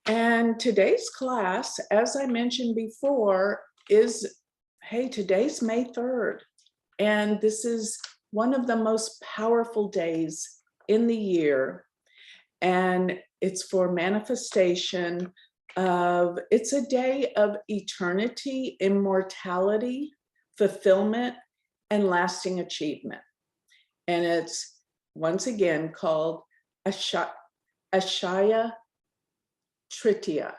And today's class, as I mentioned before, is, hey, today's May 3rd. And this is one of the most powerful days in the year. And it's for manifestation of, it's a day of eternity, immortality, fulfillment, and lasting achievement. And it's once again called Ashaya Tritiya.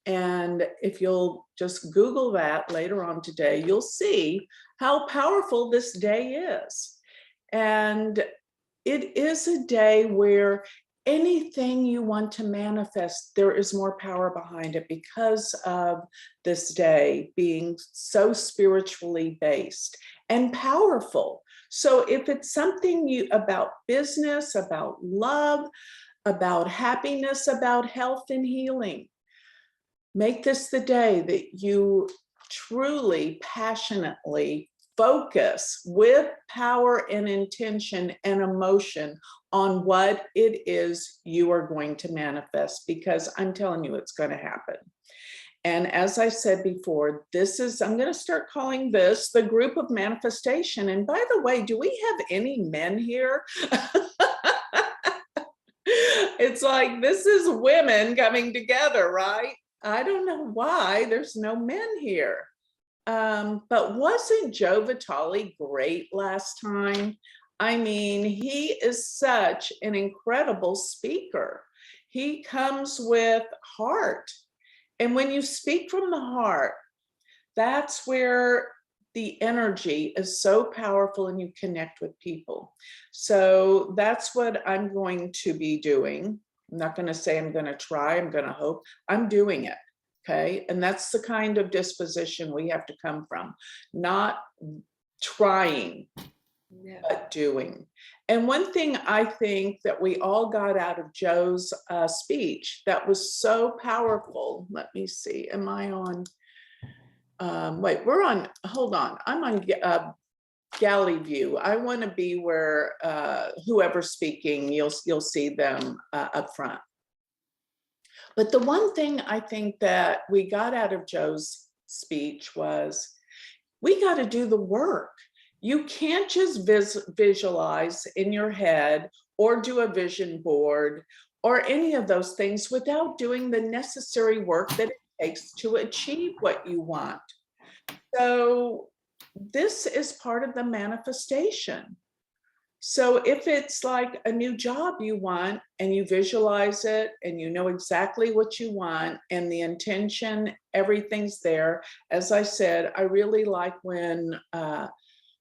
And if you'll just Google that later on today, you'll see how powerful this day is. And it is a day where anything you want to manifest, there is more power behind it because of this day being so spiritually based and powerful. So if it's something you about business, about love, about happiness, about health and healing, make this the day that you truly, passionately focus with power and intention and emotion on what it is you are going to manifest, because I'm telling you, it's going to happen. And as I said before, this is, I'm going to start calling this the group of manifestation. And by the way, do we have any men here? It's like, this is women coming together, right? I don't know why there's no men here. But wasn't Joe Vitale great last time? I mean, he is such an incredible speaker. He comes with heart. And when you speak from the heart, that's where the energy is so powerful and you connect with people. So that's what I'm going to be doing. I'm not going to say I'm going to try, I'm going to hope. I'm doing it. Okay. And that's the kind of disposition we have to come from, not trying, but doing. And one thing I think that we all got out of Joe's speech that was so powerful. Let me see. Am I on? Wait, we're on. Hold on. I'm on Galley View. I want to be where whoever's speaking, you'll see them up front. But the one thing I think that we got out of Joe's speech was, we got to do the work. You can't just visualize in your head or do a vision board or any of those things without doing the necessary work that it takes to achieve what you want. So this is part of the manifestation. So if it's like a new job you want and you visualize it and you know exactly what you want and the intention, everything's there. As I said, I really like when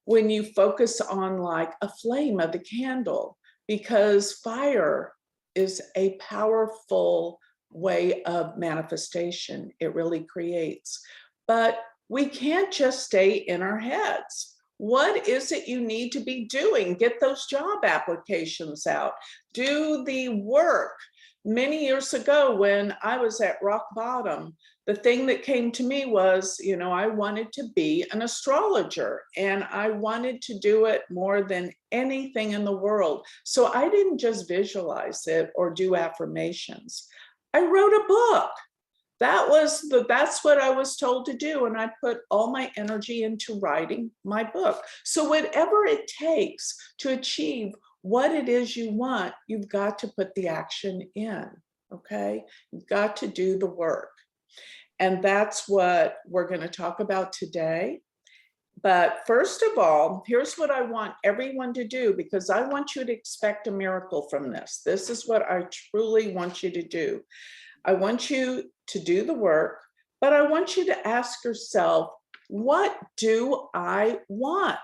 you focus on like a flame of the candle, because fire is a powerful way of manifestation. It really creates. But we can't just stay in our heads. What is it you need to be doing? Get those job applications out. Do the work. Many years ago, when I was at rock bottom, the thing that came to me was, you know, I wanted to be an astrologer and I wanted to do it more than anything in the world. So I didn't just visualize it or do affirmations. I wrote a book. That's what I was told to do. And I put all my energy into writing my book. So whatever it takes to achieve what it is you want, you've got to put the action in, okay? You've got to do the work. And that's what we're going to talk about today. But first of all, here's what I want everyone to do, because I want you to expect a miracle from this. This is what I truly want you to do. I want you to do the work, but I want you to ask yourself, what do I want?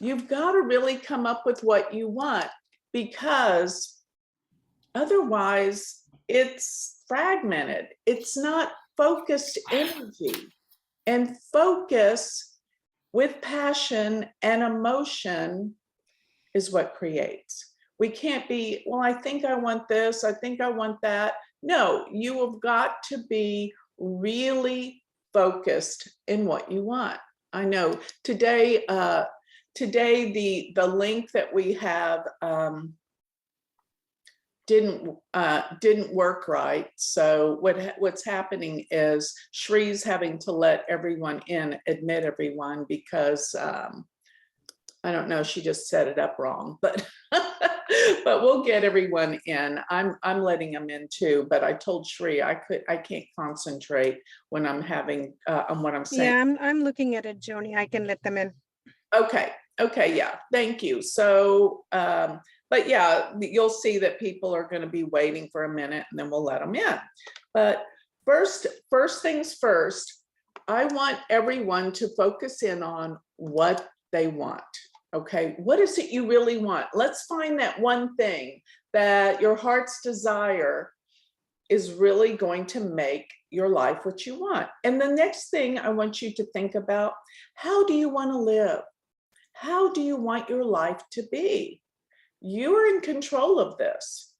You've got to really come up with what you want, because otherwise it's fragmented. It's not focused energy. And focus with passion and emotion is what creates. We can't be, well, I think I want this, I think I want that. No, you have got to be really focused in what you want. I know today, the link that we have didn't work right. So what's happening is Shree's having to let everyone in, admit everyone, because I don't know, she just set it up wrong, but but we'll get everyone in. I'm letting them in too, but I told Shree I can't concentrate when I'm having on what I'm saying. Yeah, I'm looking at it, Joni. I can let them in. Okay, yeah, thank you. So but yeah, you'll see that people are going to be waiting for a minute and then we'll let them in. But first things first, I want everyone to focus in on what they want. Okay, what is it you really want? Let's find that one thing that your heart's desire is really going to make your life what you want. And the next thing I want you to think about, how do you want to live? How do you want your life to be? You are in control of this.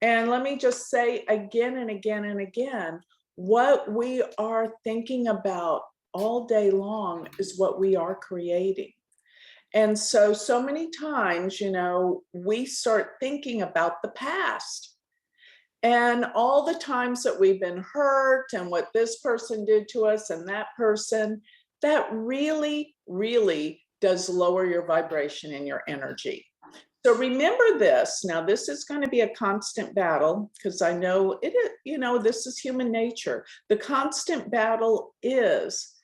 And let me just say again and again and again, what we are thinking about all day long is what we are creating. And so many times, you know, we start thinking about the past and all the times that we've been hurt and what this person did to us and that person, that really, really does lower your vibration and your energy. So remember this. Now, this is going to be a constant battle because I know it is, you know, this is human nature. The constant battle is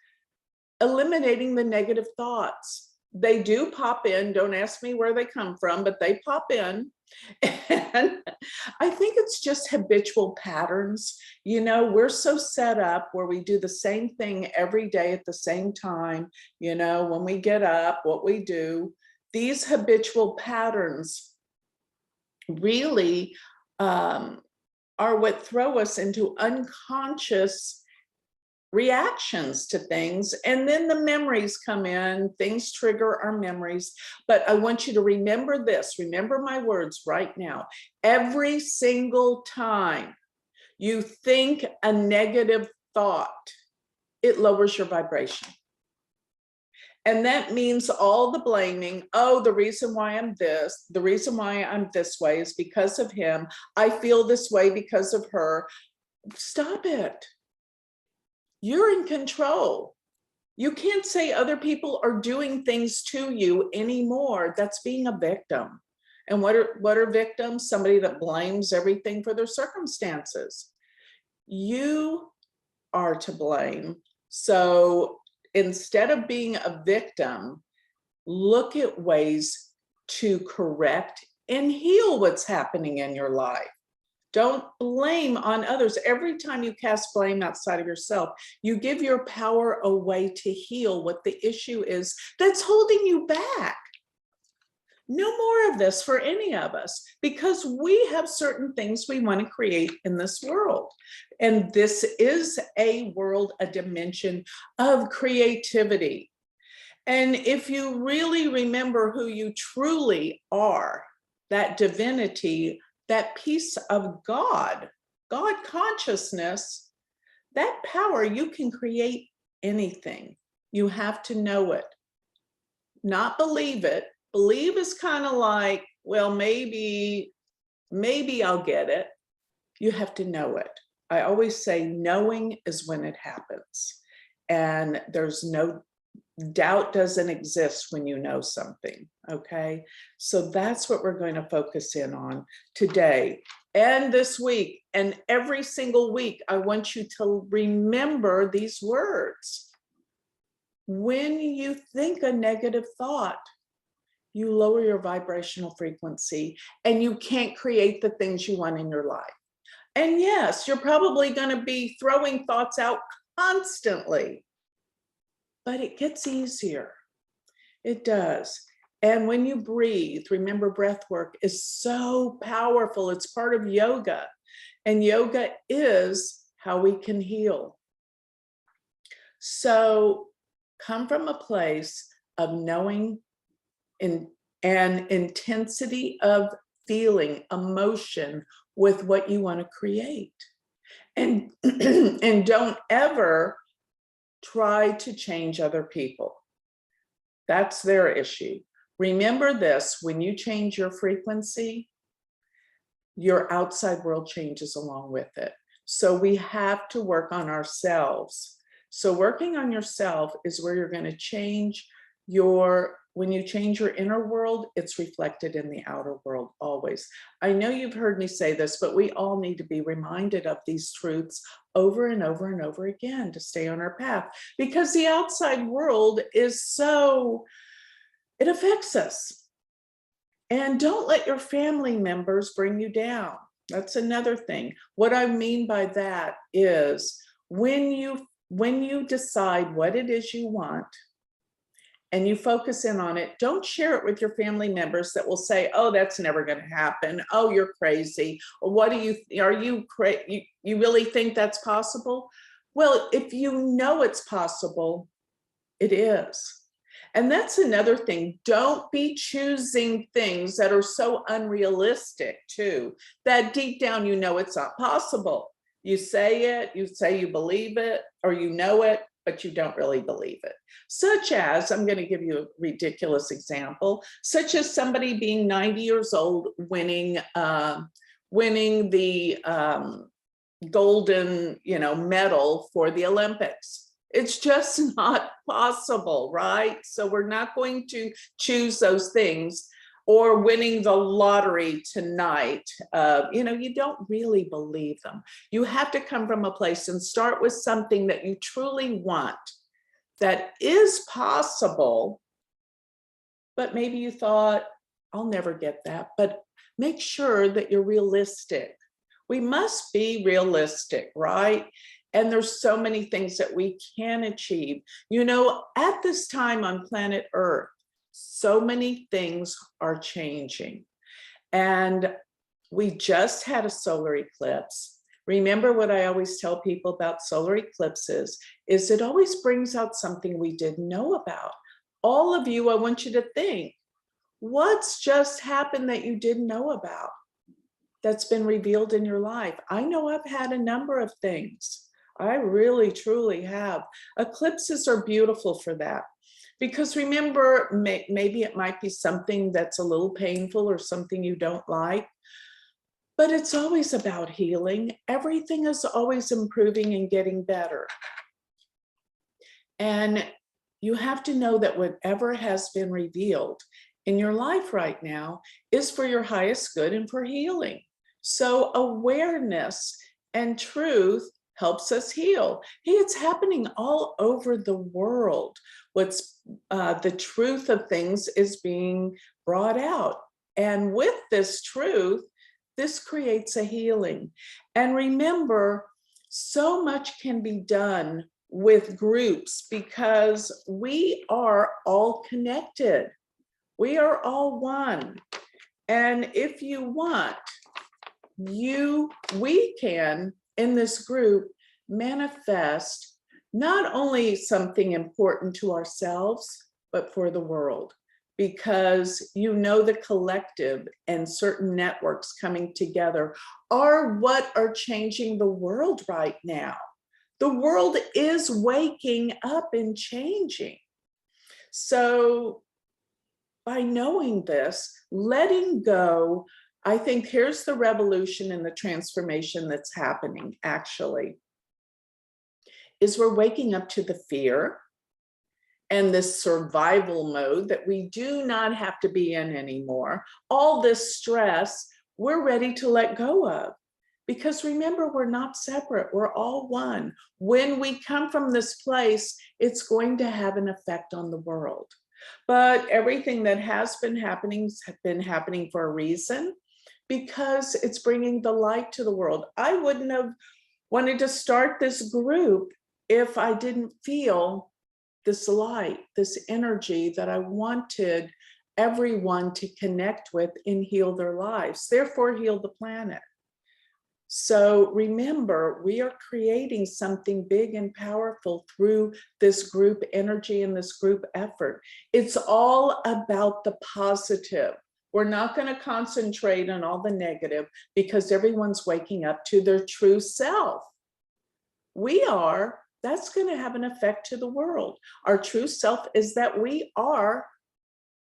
eliminating the negative thoughts. They do pop in. Don't ask me where they come from, but they pop in. And I think it's just habitual patterns. You know, we're so set up where we do the same thing every day at the same time. You know, when we get up, what we do, these habitual patterns really are what throw us into unconscious reactions to things, and then the memories come in, things trigger our memories. But I want you to remember this, remember my words right now. Every single time you think a negative thought, it lowers your vibration. And that means all the blaming, oh, the reason why I'm this, the reason why I'm this way is because of him. I feel this way because of her. Stop it. You're in control. You can't say other people are doing things to you anymore. That's being a victim. And what are victims? Somebody that blames everything for their circumstances. You are to blame. So instead of being a victim, look at ways to correct and heal what's happening in your life. Don't blame on others. Every time you cast blame outside of yourself, you give your power away to heal what the issue is that's holding you back. No more of this for any of us, because we have certain things we want to create in this world. And this is a world, a dimension of creativity. And if you really remember who you truly are, that divinity, that piece of God consciousness, that power, you can create anything. You have to know it, not believe it. Believe is kind of like, well, maybe I'll get it. You have to know it. I always say knowing is when it happens. And there's no doubt, doesn't exist when you know something. Okay, so that's what we're going to focus in on today and this week and every single week. I want you to remember these words. When you think a negative thought, you lower your vibrational frequency and you can't create the things you want in your life. And yes, you're probably going to be throwing thoughts out constantly, but it gets easier. It does. And when you breathe, remember, breath work is so powerful. It's part of yoga, and yoga is how we can heal. So come from a place of knowing and intensity of feeling, emotion with what you want to create. And, and don't ever try to change other people. That's their issue. Remember this, when you change your frequency, your outside world changes along with it. So we have to work on ourselves. So working on yourself is where you're going to change when you change your inner world, it's reflected in the outer world always. I know you've heard me say this, but we all need to be reminded of these truths over and over and over again to stay on our path, because the outside world is it affects us. And don't let your family members bring you down. That's another thing. What I mean by that is when you decide what it is you want and you focus in on it, don't share it with your family members that will say, oh, that's never going to happen. Oh, you're crazy. Or what are you crazy? You really think that's possible? Well, if you know it's possible, it is. And that's another thing. Don't be choosing things that are so unrealistic too, that deep down you know it's not possible. You say you believe it, or you know it, but you don't really believe it. Such as, I'm going to give you a ridiculous example, such as somebody being 90 years old winning the golden, medal for the Olympics. It's just not possible, right? So we're not going to choose those things. Or winning the lottery tonight. You don't really believe them. You have to come from a place and start with something that you truly want, that is possible, but maybe you thought, I'll never get that. But make sure that you're realistic. We must be realistic, right? And there's so many things that we can achieve. At this time on planet Earth, so many things are changing. And we just had a solar eclipse. Remember what I always tell people about solar eclipses is it always brings out something we didn't know about. All of you, I want you to think, what's just happened that you didn't know about that's been revealed in your life? I know I've had a number of things. I really, truly have. Eclipses are beautiful for that. Because remember, maybe it might be something that's a little painful or something you don't like, but it's always about healing. Everything is always improving and getting better. And you have to know that whatever has been revealed in your life right now is for your highest good and for healing. So awareness and truth helps us heal. Hey, it's happening all over the world. The truth of things is being brought out. And with this truth, this creates a healing. And remember, so much can be done with groups because we are all connected. We are all one. And if you want, we can, in this group, manifest not only something important to ourselves, but for the world. Because the collective and certain networks coming together are what are changing the world right now. The world is waking up and changing. So by knowing this, letting go, I think here's the revolution and the transformation that's happening actually, is we're waking up to the fear and this survival mode that we do not have to be in anymore. All this stress, we're ready to let go of. Because remember, we're not separate, we're all one. When we come from this place, it's going to have an effect on the world. But everything that has been happening for a reason, because it's bringing the light to the world. I wouldn't have wanted to start this group if I didn't feel this light, this energy that I wanted everyone to connect with and heal their lives, therefore heal the planet. So remember, we are creating something big and powerful through this group energy and this group effort. It's all about the positive. We're not going to concentrate on all the negative because everyone's waking up to their true self. That's going to have an effect to the world. Our true self is that we are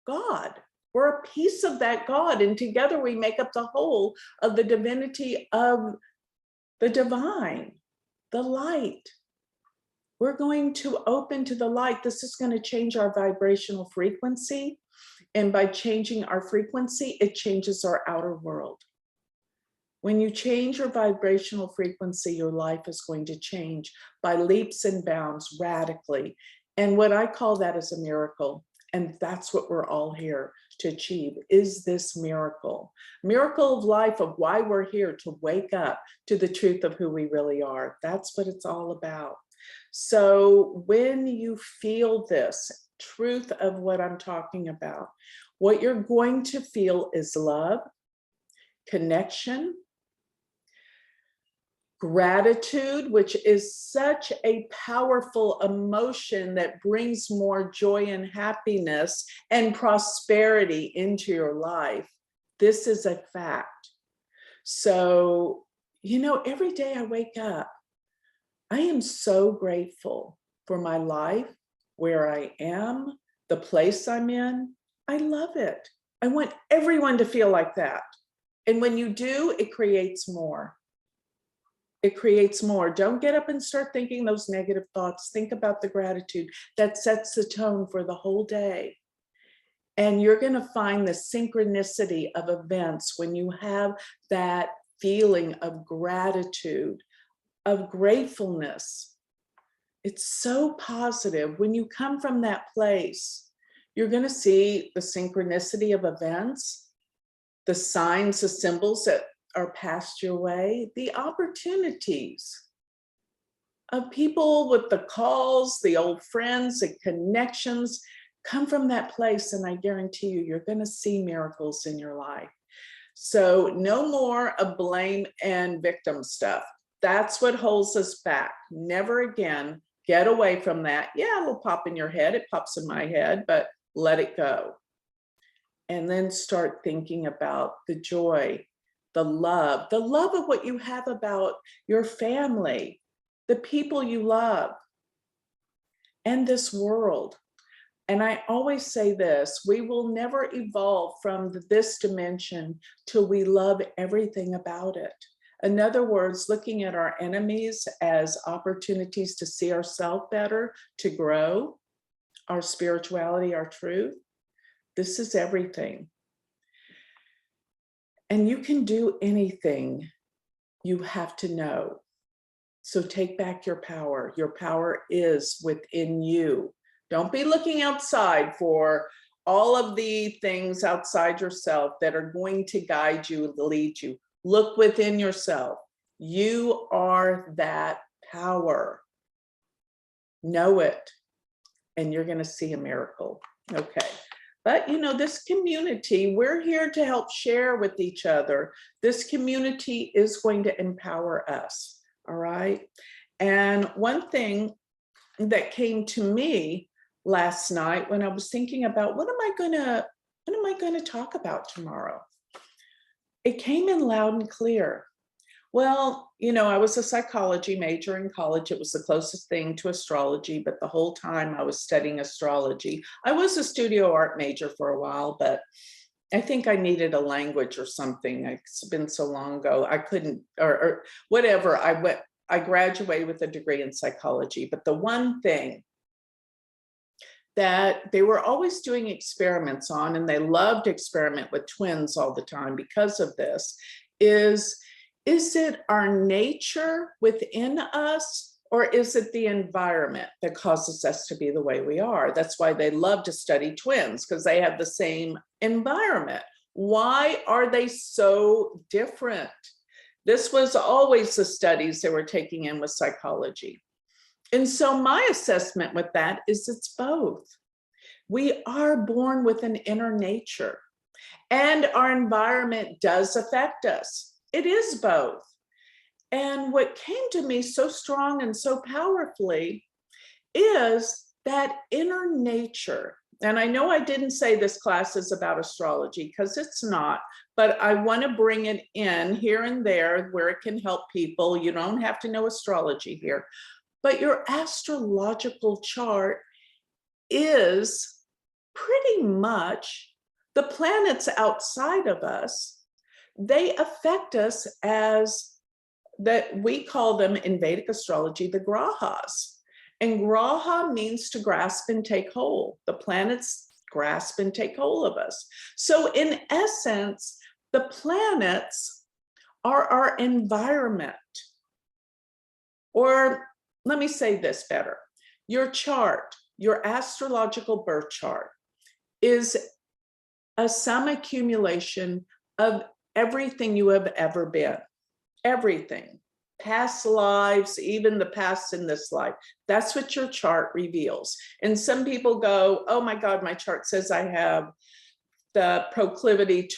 God. We're a piece of that God, and together we make up the whole of the divinity of the divine, the light. We're going to open to the light. This is going to change our vibrational frequency. And by changing our frequency, it changes our outer world. When you change your vibrational frequency, your life is going to change by leaps and bounds radically. And what I call that is a miracle. And that's what we're all here to achieve, is this miracle. Miracle of life, of why we're here, to wake up to the truth of who we really are. That's what it's all about. So when you feel this truth of what I'm talking about, what you're going to feel is love, connection, gratitude, which is such a powerful emotion that brings more joy and happiness and prosperity into your life. This is a fact. So, you know, every day I wake up, I am so grateful for my life, where I am, the place I'm in. I love it. I want everyone to feel like that. And when you do, it creates more. It creates more. Don't get up and start thinking those negative thoughts. Think about the gratitude that sets the tone for the whole day. And you're going to find the synchronicity of events when you have that feeling of gratitude, of gratefulness. It's so positive. When you come from that place, you're going to see the synchronicity of events, the signs, the symbols that are passed your way, the opportunities of people with the calls, the old friends, the connections come from that place. And I guarantee you, you're going to see miracles in your life. So no more of blame and victim stuff. That's what holds us back. Never again. Get away from that. Yeah, it'll pop in your head. It pops in my head, but let it go. And then start thinking about the joy, the love of what you have about your family, the people you love, and this world. And I always say this, we will never evolve from this dimension till we love everything about it. In other words, looking at our enemies as opportunities to see ourselves better, to grow, our spirituality, our truth. This is everything. And you can do anything, you have to know. So take back your power. Your power is within you. Don't be looking outside for all of the things outside yourself that are going to guide you, lead you. Look within yourself. You are that power. Know it, and you're going to see a miracle. Okay. But you know, this community, we're here to help share with each other. This community is going to empower us. All right. And one thing that came to me last night when I was thinking about what am I going to talk about tomorrow? It came in loud and clear. Well, you know, I was a psychology major in college. It was the closest thing to astrology, but the whole time I was studying astrology. I was a studio art major for a while, but I think I needed a language or something. It's been so long ago. I couldn't, or whatever. I graduated with a degree in psychology, but the one thing that they were always doing experiments on, and they loved to experiment with twins all the time because of this, is it our nature within us, or is it the environment that causes us to be the way we are? That's why they love to study twins, because they have the same environment. Why are they so different? This was always the studies they were taking in with psychology. And so my assessment with that is it's both. We are born with an inner nature, and our environment does affect us. It is both. And what came to me so strong and so powerfully is that inner nature. And I know I didn't say this class is about astrology, because it's not, but I want to bring it in here and there where it can help people. You don't have to know astrology here, but your astrological chart is pretty much The planets outside of us, they affect us as that we call them in Vedic astrology, the grahas. And graha means to grasp and take hold. The planets grasp and take hold of us. So in essence, the planets are our environment. Or let me say this better. Your chart, your astrological birth chart, is a sum accumulation of everything you have ever been. Everything. Past lives, even the past in this life. That's what your chart reveals. And some people go, oh my God, my chart says I have the proclivity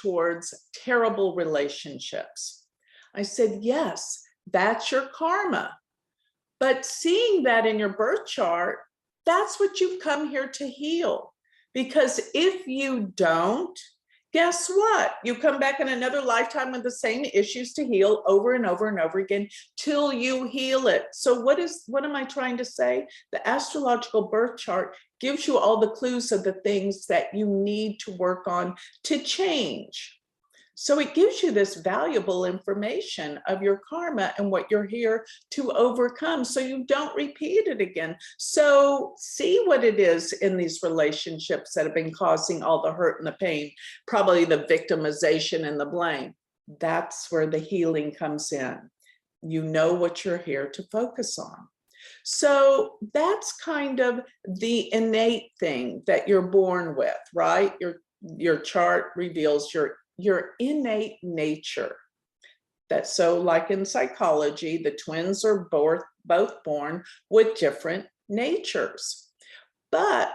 towards terrible relationships. I said, yes, that's your karma. But seeing that in your birth chart, that's what you've come here to heal. Because if you don't, guess what? You come back in another lifetime with the same issues to heal over and over and over again till you heal it. So what am I trying to say? The astrological birth chart gives you all the clues of the things that you need to work on to change. So it gives you this valuable information of your karma and what you're here to overcome so you don't repeat it again. So see what it is in these relationships that have been causing all the hurt and the pain, probably the victimization and the blame. That's where the healing comes in. You know what you're here to focus on. So that's kind of the innate thing that you're born with, right? Your chart reveals your innate nature. That's so like in psychology, the twins are both born with different natures. But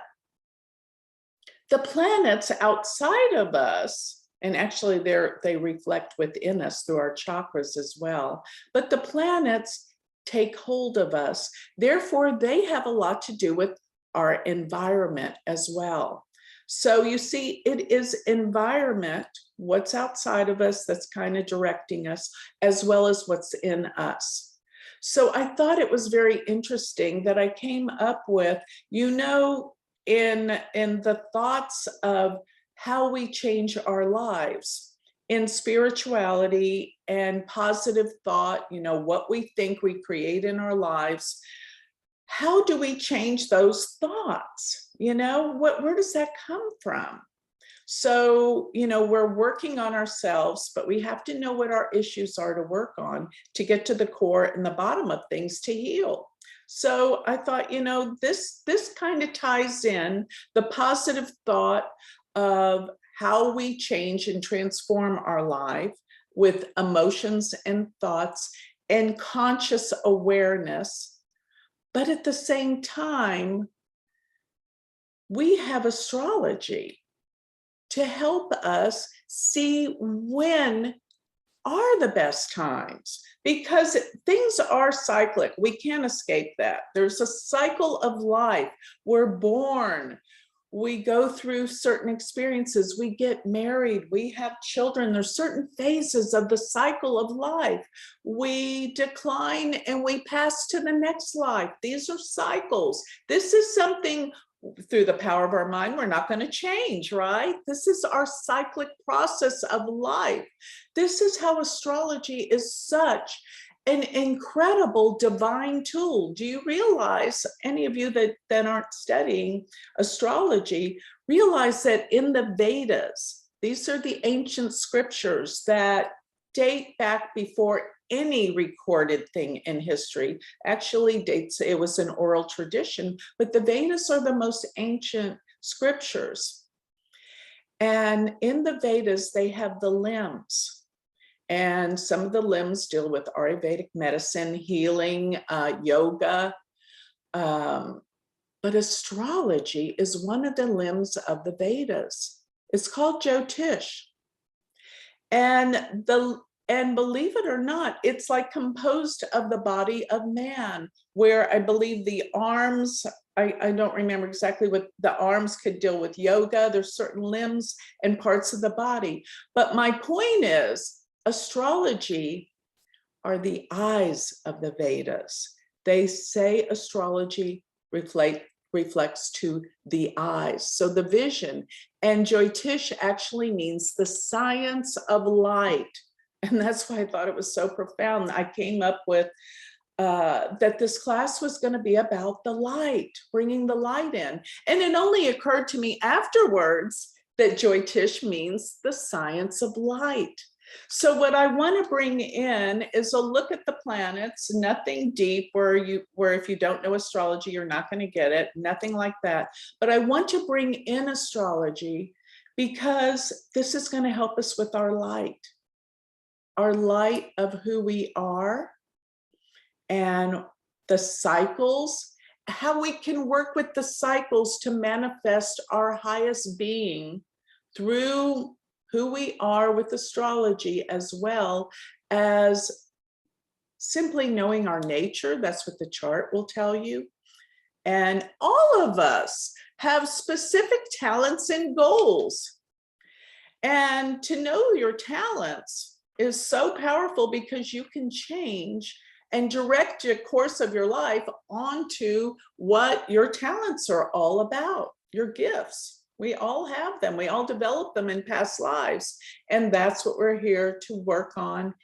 the planets outside of us, and actually they reflect within us through our chakras as well, but the planets take hold of us. Therefore, they have a lot to do with our environment as well. So you see, it is environment, what's outside of us that's kind of directing us, as well as what's in us. So I thought it was very interesting that I came up with, in the thoughts of how we change our lives in spirituality and positive thought, what we think we create in our lives. How do we change those thoughts? Where does that come from? So, we're working on ourselves, but we have to know what our issues are to work on to get to the core and the bottom of things to heal. So I thought, this kind of ties in the positive thought of how we change and transform our life with emotions and thoughts and conscious awareness. But at the same time, we have astrology to help us see when are the best times, because things are cyclic. We can't escape that. There's a cycle of life. We're born. We go through certain experiences. We get married. We have children. There's certain phases of the cycle of life. We decline and we pass to the next life. These are cycles. This is something through the power of our mind, we're not going to change, right? This is our cyclic process of life. This is how astrology is such an incredible divine tool. Do you realize, any of you that aren't studying astrology, realize that in the Vedas, these are the ancient scriptures that date back before any recorded thing in history. Actually dates, it was an oral tradition, but the Vedas are the most ancient scriptures. And in the Vedas, they have the limbs. And some of the limbs deal with Ayurvedic medicine, healing, yoga. But astrology is one of the limbs of the Vedas. It's called Jyotish. And believe it or not, it's like composed of the body of man, where I believe the arms, I don't remember exactly what the arms could deal with yoga. There's certain limbs and parts of the body. But my point is, astrology are the eyes of the Vedas. They say astrology reflects to the eyes, so the vision. And Jyotish actually means the science of light. And that's why I thought it was so profound. I came up with that this class was going to be about the light, bringing the light in. And it only occurred to me afterwards that Jyotish means the science of light. So what I want to bring in is a look at the planets, nothing deep where if you don't know astrology, you're not going to get it, nothing like that. But I want to bring in astrology because this is going to help us with our light of who we are, and the cycles, how we can work with the cycles to manifest our highest being through who we are with astrology, as well as simply knowing our nature. That's what the chart will tell you. And all of us have specific talents and goals. And to know your talents is so powerful because you can change and direct your course of your life onto what your talents are all about, your gifts. We all have them. We all develop them in past lives. And that's what we're here to work on.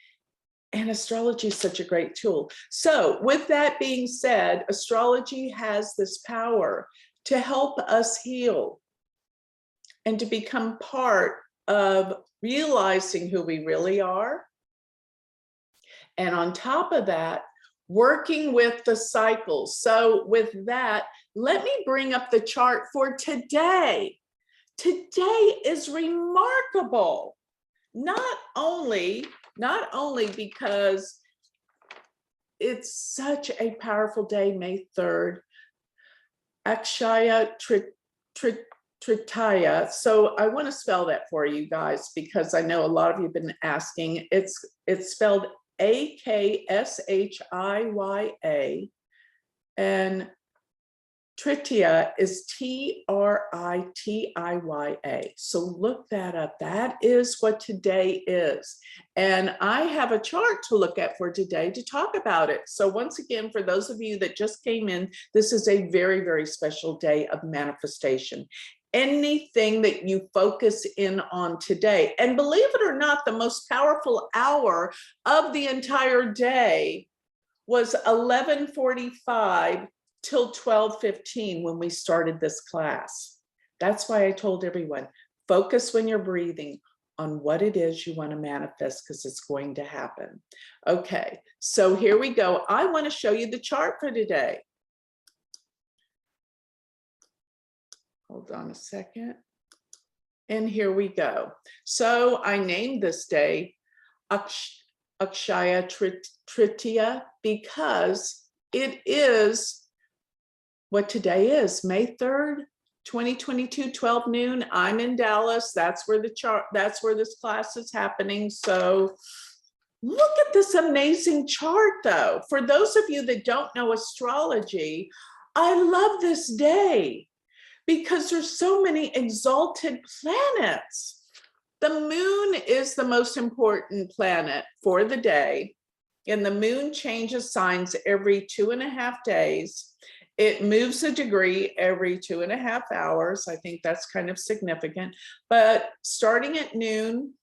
And astrology is such a great tool. So with that being said, astrology has this power to help us heal and to become part of realizing who we really are. And on top of that, working with the cycles. So with that, let me bring up the chart for today. Today is remarkable, not only because it's such a powerful day, May 3rd, Akshaya Tritaya. So I want to spell that for you guys because I know a lot of you have been asking. It's spelled Akshiya, and Tritiya is Tritiya. So look that up. That is what today is. And I have a chart to look at for today to talk about it. So once again, for those of you that just came in, this is a very, very special day of manifestation. Anything that you focus in on today, and believe it or not, the most powerful hour of the entire day was 11:45 till 12:15 when we started this class. That's why I told everyone, focus when you're breathing on what it is you want to manifest, because it's going to happen. Okay, so here we go. I want to show you the chart for today. Hold on a second. And here we go. So I named this day Akshaya Tritiya because it is what today is, May 3rd, 2022, 12 noon. I'm in Dallas. That's where this class is happening. So look at this amazing chart though. For those of you that don't know astrology, I love this day because there's so many exalted planets. The moon is the most important planet for the day, and the moon changes signs every 2.5 days. It moves a degree every 2.5 hours. I think that's kind of significant. But starting at noon,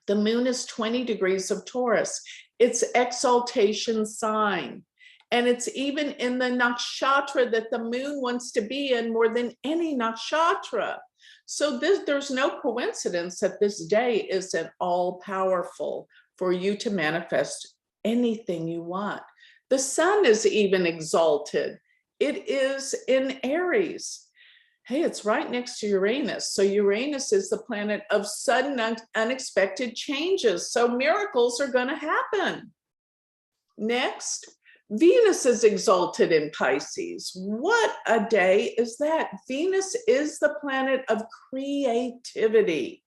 the moon is 20 degrees of Taurus. It's exaltation sign. And it's even in the nakshatra that the moon wants to be in more than any nakshatra. So there's no coincidence that this day isn't all powerful for you to manifest anything you want. The sun is even exalted. It is in Aries. Hey, it's right next to Uranus. So Uranus is the planet of sudden, unexpected changes. So miracles are going to happen. Next, Venus is exalted in Pisces. What a day is that? Venus is the planet of creativity.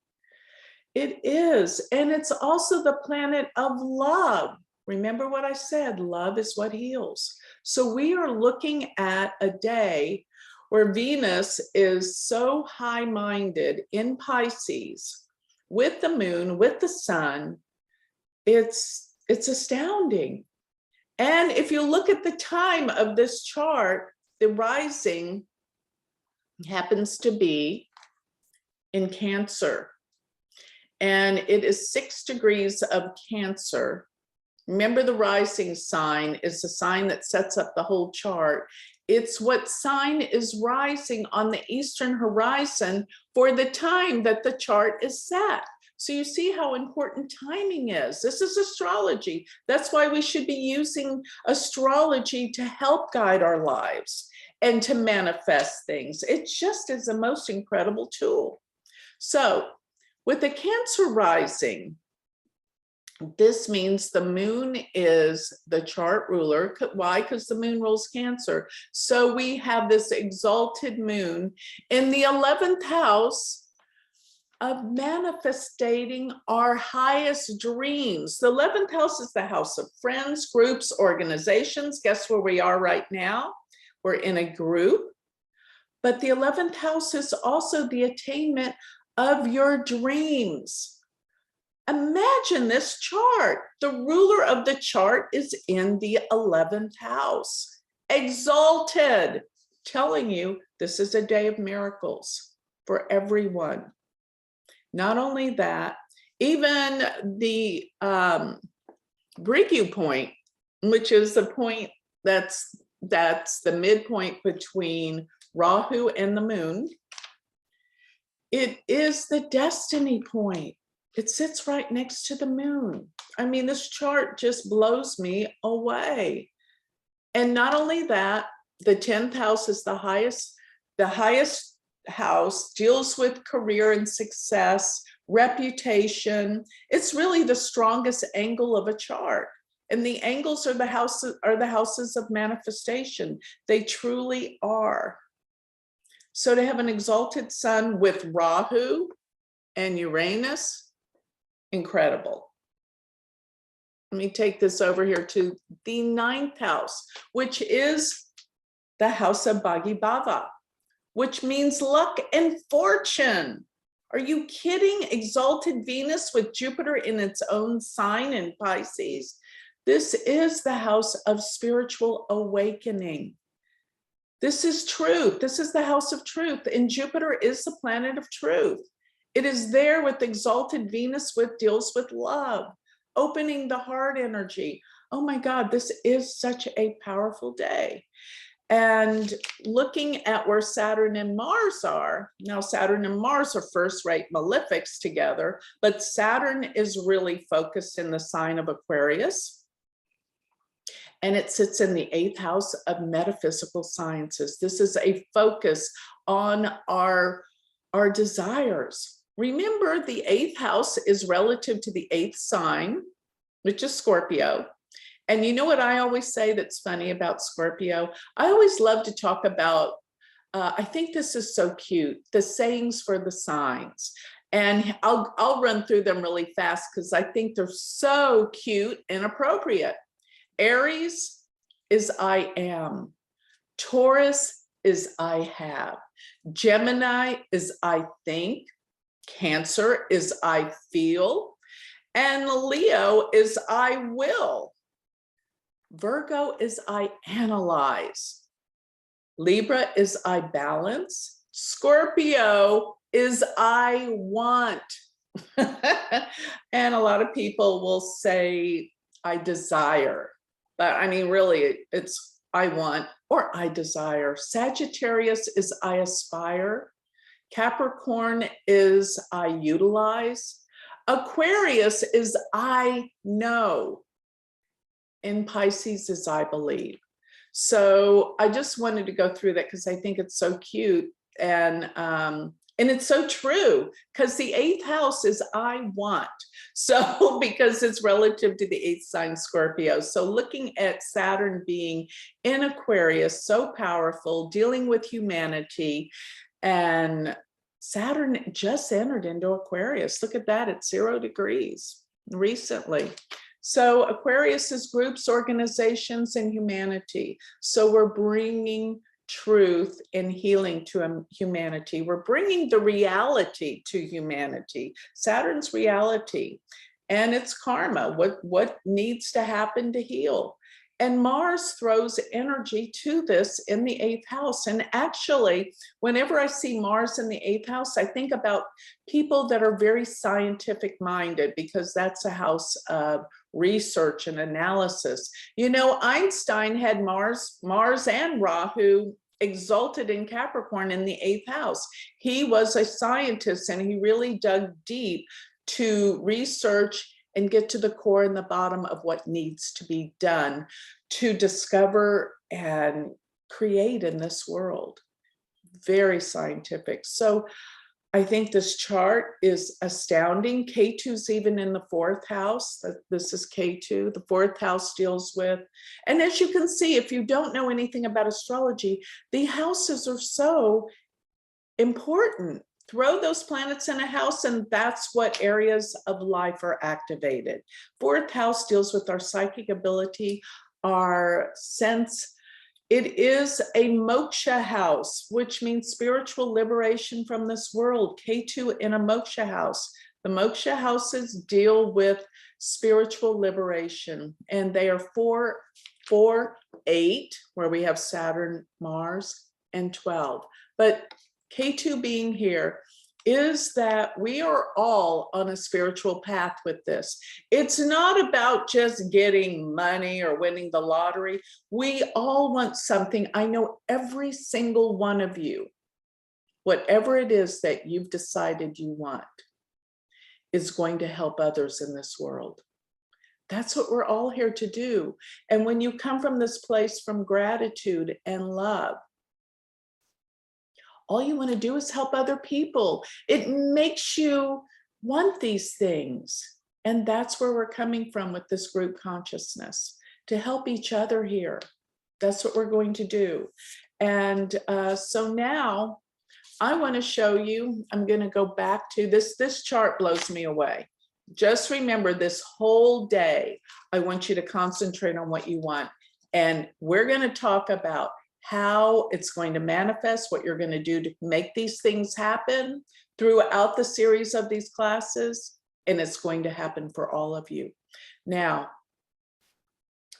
It is, and it's also the planet of love. Remember what I said, love is what heals. So we are looking at a day where Venus is so high-minded in Pisces with the moon, with the sun. It's astounding. And if you look at the time of this chart, the rising happens to be in Cancer, and it is 6 degrees of Cancer. Remember, the rising sign is the sign that sets up the whole chart. It's what sign is rising on the eastern horizon for the time that the chart is set. So you see how important timing is. This is astrology. That's why we should be using astrology to help guide our lives and to manifest things. It just is the most incredible tool. So with the Cancer rising, this means the moon is the chart ruler. Why? Because the moon rules Cancer. So we have this exalted moon in the 11th house of manifesting our highest dreams. The 11th house is the house of friends, groups, organizations. Guess where we are right now? We're in a group. But the 11th house is also the attainment of your dreams. Imagine this chart. The ruler of the chart is in the 11th house, exalted, telling you this is a day of miracles for everyone. Not only that, even the Brigu point, which is the point that's the midpoint between Rahu and the moon, it is the destiny point. It sits right next to the moon. I mean, this chart just blows me away. And not only that, the 10th house is the highest house, deals with career and success, reputation. It's really the strongest angle of a chart. And the angles are the houses of manifestation. They truly are. So to have an exalted sun with Rahu and Uranus, incredible. Let me take this over here to the 9th house, which is the house of Bhagi-bhava, which means luck and fortune. Are you kidding? Exalted Venus with Jupiter in its own sign in Pisces. This is the house of spiritual awakening. This is truth. This is the house of truth. And Jupiter is the planet of truth. It is there with exalted Venus, which deals with love, opening the heart energy. Oh my God, this is such a powerful day. And looking at where Saturn and Mars are, now Saturn and Mars are first-rate malefics together, but Saturn is really focused in the sign of Aquarius. And it sits in the 8th house of metaphysical sciences. This is a focus on our desires. Remember, the 8th house is relative to the 8th sign, which is Scorpio. And you know what I always say that's funny about Scorpio? I always love to talk about, I think this is so cute, the sayings for the signs. And I'll run through them really fast because I think they're so cute and appropriate. Aries is I am. Taurus is I have. Gemini is I think. Cancer is I feel. And Leo is I will. Virgo is I analyze. Libra is I balance. Scorpio is I want. And a lot of people will say I desire, but I mean, really, it's I want or I desire. Sagittarius is I aspire. Capricorn is I utilize. Aquarius is I know. And Pisces is I believe. So I just wanted to go through that because I think it's so cute and it's so true because the 8th house is I want. So because it's relative to the 8th sign Scorpio. So looking at Saturn being in Aquarius, so powerful, dealing with humanity, and Saturn just entered into Aquarius. Look at that, it's 0 degrees recently. So Aquarius is groups, organizations, and humanity. So we're bringing truth and healing to humanity. We're bringing the reality to humanity. Saturn's reality and its karma, what needs to happen to heal. And Mars throws energy to this in the 8th house. And actually, whenever I see Mars in the 8th house, I think about people that are very scientific minded, because that's a house of research and analysis. You know, Einstein had Mars and Rahu exalted in Capricorn in the 8th house. He was a scientist and he really dug deep to research and get to the core and the bottom of what needs to be done to discover and create in this world. Very scientific. So I think this chart is astounding. K2's even in the 4th house. This is K2. The 4th house deals with, and as you can see, if you don't know anything about astrology, the houses are so important. Throw those planets in a house and that's what areas of life are activated. 4th house deals with our psychic ability, our sense. It is a moksha house, which means spiritual liberation from this world. K2 in a moksha house. The moksha houses deal with spiritual liberation, and they are 4, 4, 8, where we have Saturn, Mars, and 12. But K2 being here is that we are all on a spiritual path with this. It's not about just getting money or winning the lottery. We all want something. I know every single one of you, whatever it is that you've decided you want, is going to help others in this world. That's what we're all here to do. And when you come from this place from gratitude and love, all you want to do is help other people. It makes you want these things. And that's where we're coming from with this group consciousness, to help each other here. That's what we're going to do. And so now I want to show you, I'm going to go back to this. This chart blows me away. Just remember, this whole day, I want you to concentrate on what you want. And we're going to talk about how it's going to manifest, what you're going to do to make these things happen throughout the series of these classes, and it's going to happen for all of you. Now,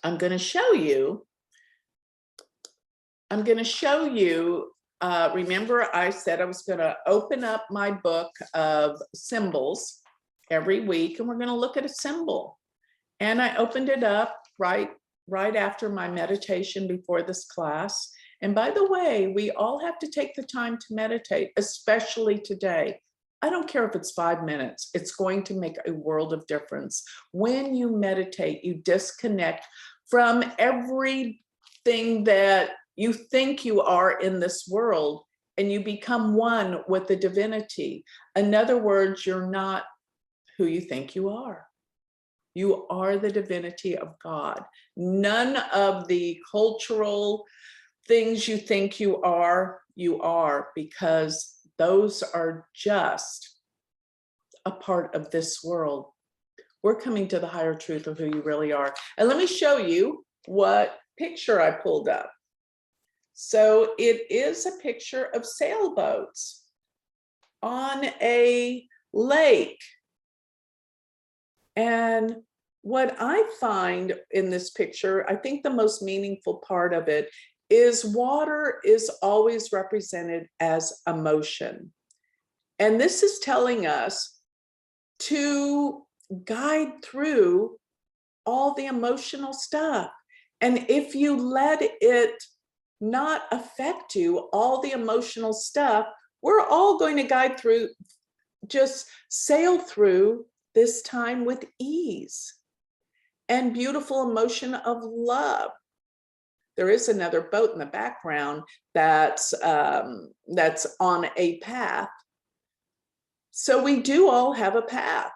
I'm going to show you, remember I said I was going to open up my book of symbols every week, and we're going to look at a symbol. And I opened it up right after my meditation before this class. And by the way, we all have to take the time to meditate, especially today. I don't care if it's 5 minutes, it's going to make a world of difference. When you meditate, you disconnect from everything that you think you are in this world, and you become one with the divinity. In other words, you're not who you think you are. You are the divinity of God. None of the cultural things you think you are, because those are just a part of this world. We're coming to the higher truth of who you really are. And let me show you what picture I pulled up. So it is a picture of sailboats on a lake. And what I find in this picture, I think the most meaningful part of it is water is always represented as emotion. And this is telling us to guide through all the emotional stuff. And if you let it not affect you, all the emotional stuff, we're all going to guide through, just sail through this time with ease and beautiful emotion of love. There is another boat in the background that's on a path. So we do all have a path,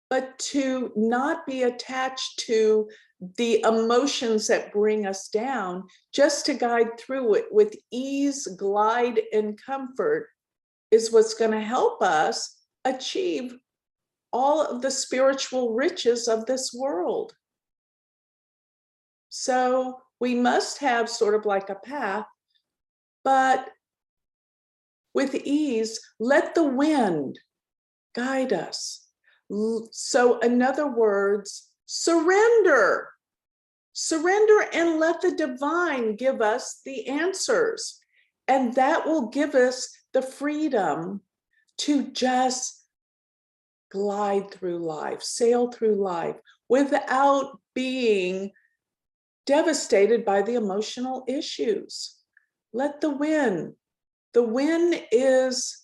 but to not be attached to the emotions that bring us down, just to guide through it with ease, glide, and comfort is what's going to help us achieve all of the spiritual riches of this world. So we must have sort of like a path, but with ease, let the wind guide us. So in other words, surrender. Surrender and let the divine give us the answers. And that will give us the freedom to just glide through life, sail through life without being devastated by the emotional issues. Let the win. The win is,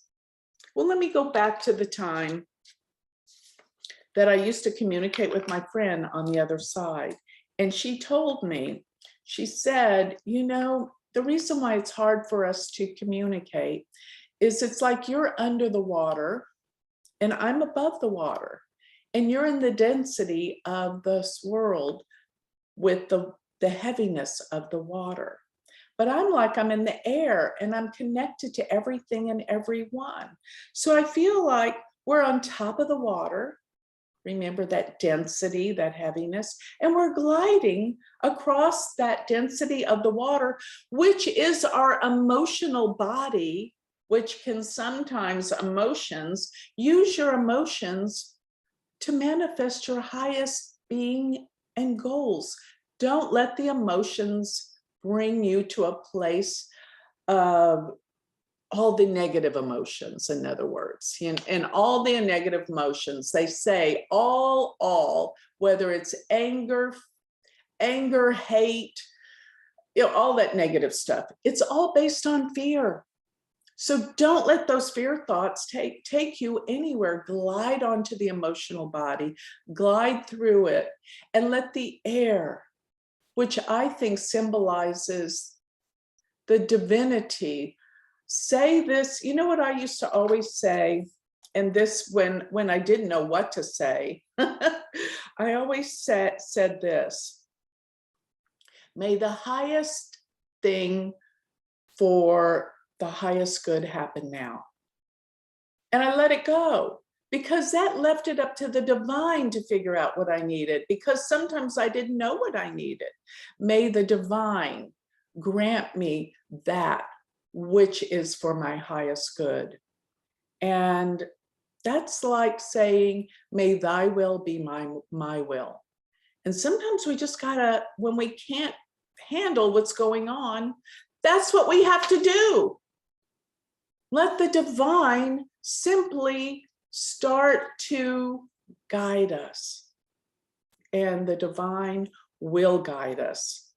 well, let me go back to the time that I used to communicate with my friend on the other side. And she told me, she said, you know, the reason why it's hard for us to communicate is it's like you're under the water and I'm above the water. And you're in the density of this world with the heaviness of the water. But I'm in the air and I'm connected to everything and everyone. So I feel like we're on top of the water. Remember that density, that heaviness, and we're gliding across that density of the water, which is our emotional body, which can sometimes use your emotions to manifest your highest being and goals. Don't let the emotions bring you to a place of all the negative emotions, in other words, and all the negative emotions, they say all, whether it's anger, hate, all that negative stuff, it's all based on fear. So don't let those fear thoughts take you anywhere. Glide onto the emotional body, glide through it, and let the air, which I think symbolizes the divinity, say this. You know what I used to always say, and this when I didn't know what to say, I always said this: may the highest thing for the highest good happen now. And I let it go, because that left it up to the divine to figure out what I needed, because sometimes I didn't know what I needed. May the divine grant me that which is for my highest good. And that's like saying, may thy will be my will. And sometimes we just gotta, when we can't handle what's going on, that's what we have to do. Let the divine simply start to guide us. And the divine will guide us,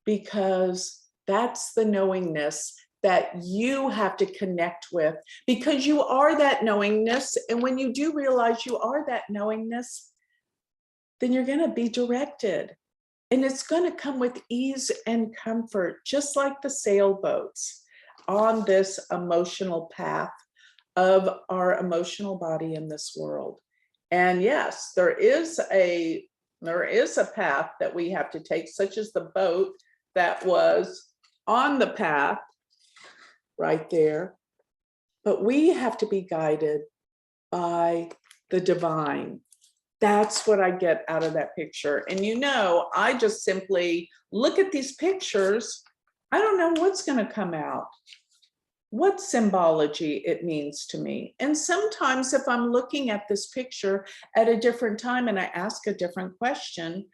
because that's the knowingness that you have to connect with, because you are that knowingness. And when you do realize you are that knowingness, then you're going to be directed. And it's going to come with ease and comfort, just like the sailboats on this emotional path of our emotional body in this world. And yes, there is a path that we have to take, such as the boat that was on the path right there. But we have to be guided by the divine. That's what I get out of that picture. And you know, I just simply look at these pictures. I don't know what's going to come out, what symbology it means to me. And sometimes if I'm looking at this picture at a different time and I ask a different question,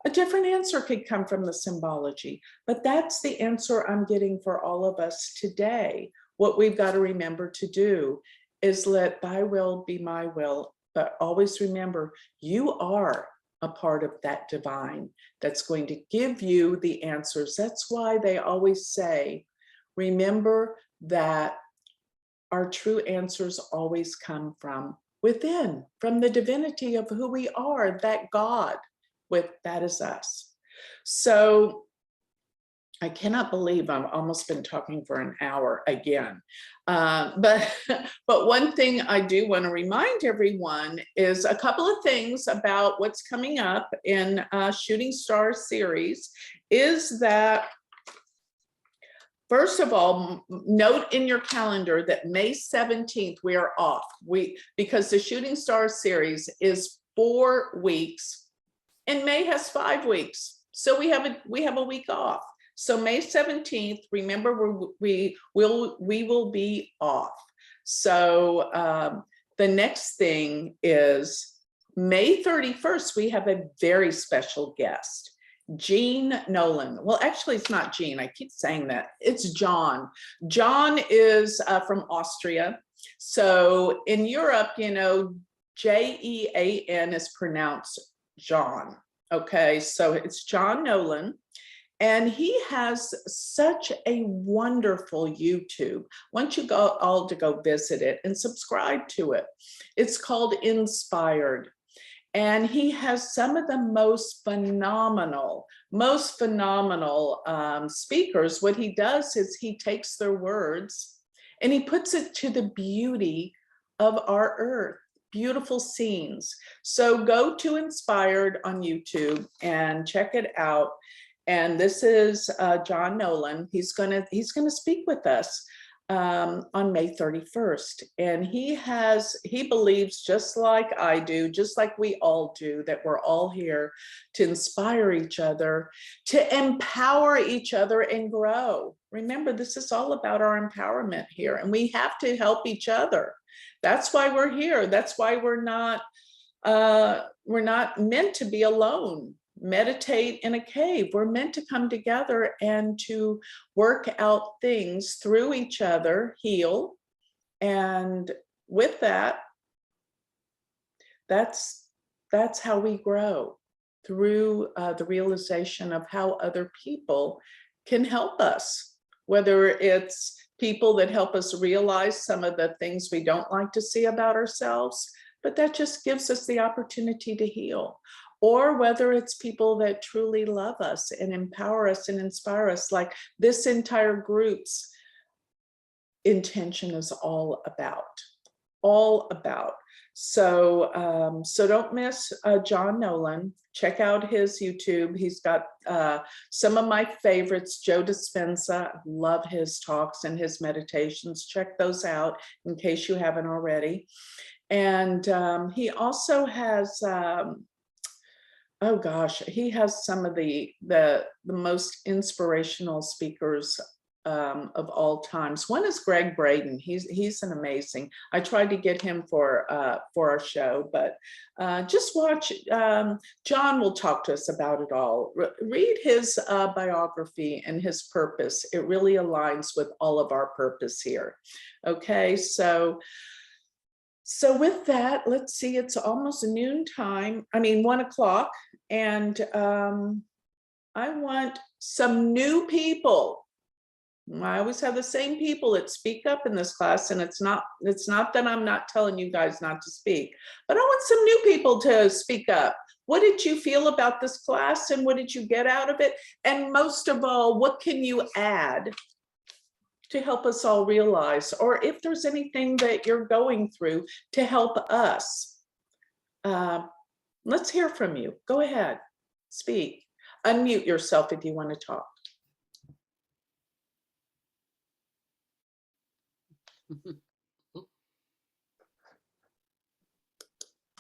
a different answer could come from the symbology. But that's the answer I'm getting for all of us today. What we've got to remember to do is let thy will be my will. But always remember, you are a part of that divine that's going to give you the answers. That's why they always say, remember that our true answers always come from within, from the divinity of who we are, that God, that is us. So I cannot believe I've almost been talking for an hour again. But one thing I do want to remind everyone is a couple of things about what's coming up in Shooting Star series is that, first of all, note in your calendar that May 17th, we are off. Because the Shooting Star series is 4 weeks and May has 5 weeks. So we have a week off. So May 17th, remember, we will be off. So the next thing is May 31st, we have a very special guest. Gene Nolan. Well, actually, it's not Gene. I keep saying that. It's John. John is from Austria. So in Europe, you know, Jean is pronounced John. Okay, so it's John Nolan. And he has such a wonderful YouTube. Once you go all to go visit it and subscribe to it. It's called Inspired. And he has some of the most phenomenal speakers. What he does is he takes their words and he puts it to the beauty of our earth, beautiful scenes. So go to Inspired on YouTube and check it out. And this is John Nolan. He's gonna speak with us on May 31st. And he believes, just like I do, just like we all do, that we're all here to inspire each other, to empower each other and grow. Remember, this is all about our empowerment here, and we have to help each other. That's why we're here. That's why we're not meant to be alone. Meditate in a cave. We're meant to come together and to work out things through each other, heal. And with that, that's how we grow, through the realization of how other people can help us, whether it's people that help us realize some of the things we don't like to see about ourselves, but that just gives us the opportunity to heal. Or whether it's people that truly love us and empower us and inspire us, like this entire group's intention is all about. So, so don't miss John Nolan. Check out his YouTube. He's got some of my favorites. Joe Dispenza, love his talks and his meditations. Check those out in case you haven't already. And he also has, oh gosh, he has some of the most inspirational speakers of all times. One is Greg Braden. He's an amazing. I tried to get him for our show, but just watch. John will talk to us about it all. Read his biography and his purpose. It really aligns with all of our purpose here. Okay, so with that, let's see, it's almost noon time. I mean, 1 o'clock. And I want some new people. I always have the same people that speak up in this class, and it's not that I'm not telling you guys not to speak, but I want some new people to speak up. What did you feel about this class, and what did you get out of it? And most of all, what can you add to help us all realize, or if there's anything that you're going through to help us? Let's hear from you. Go ahead, speak. Unmute yourself if you want to talk.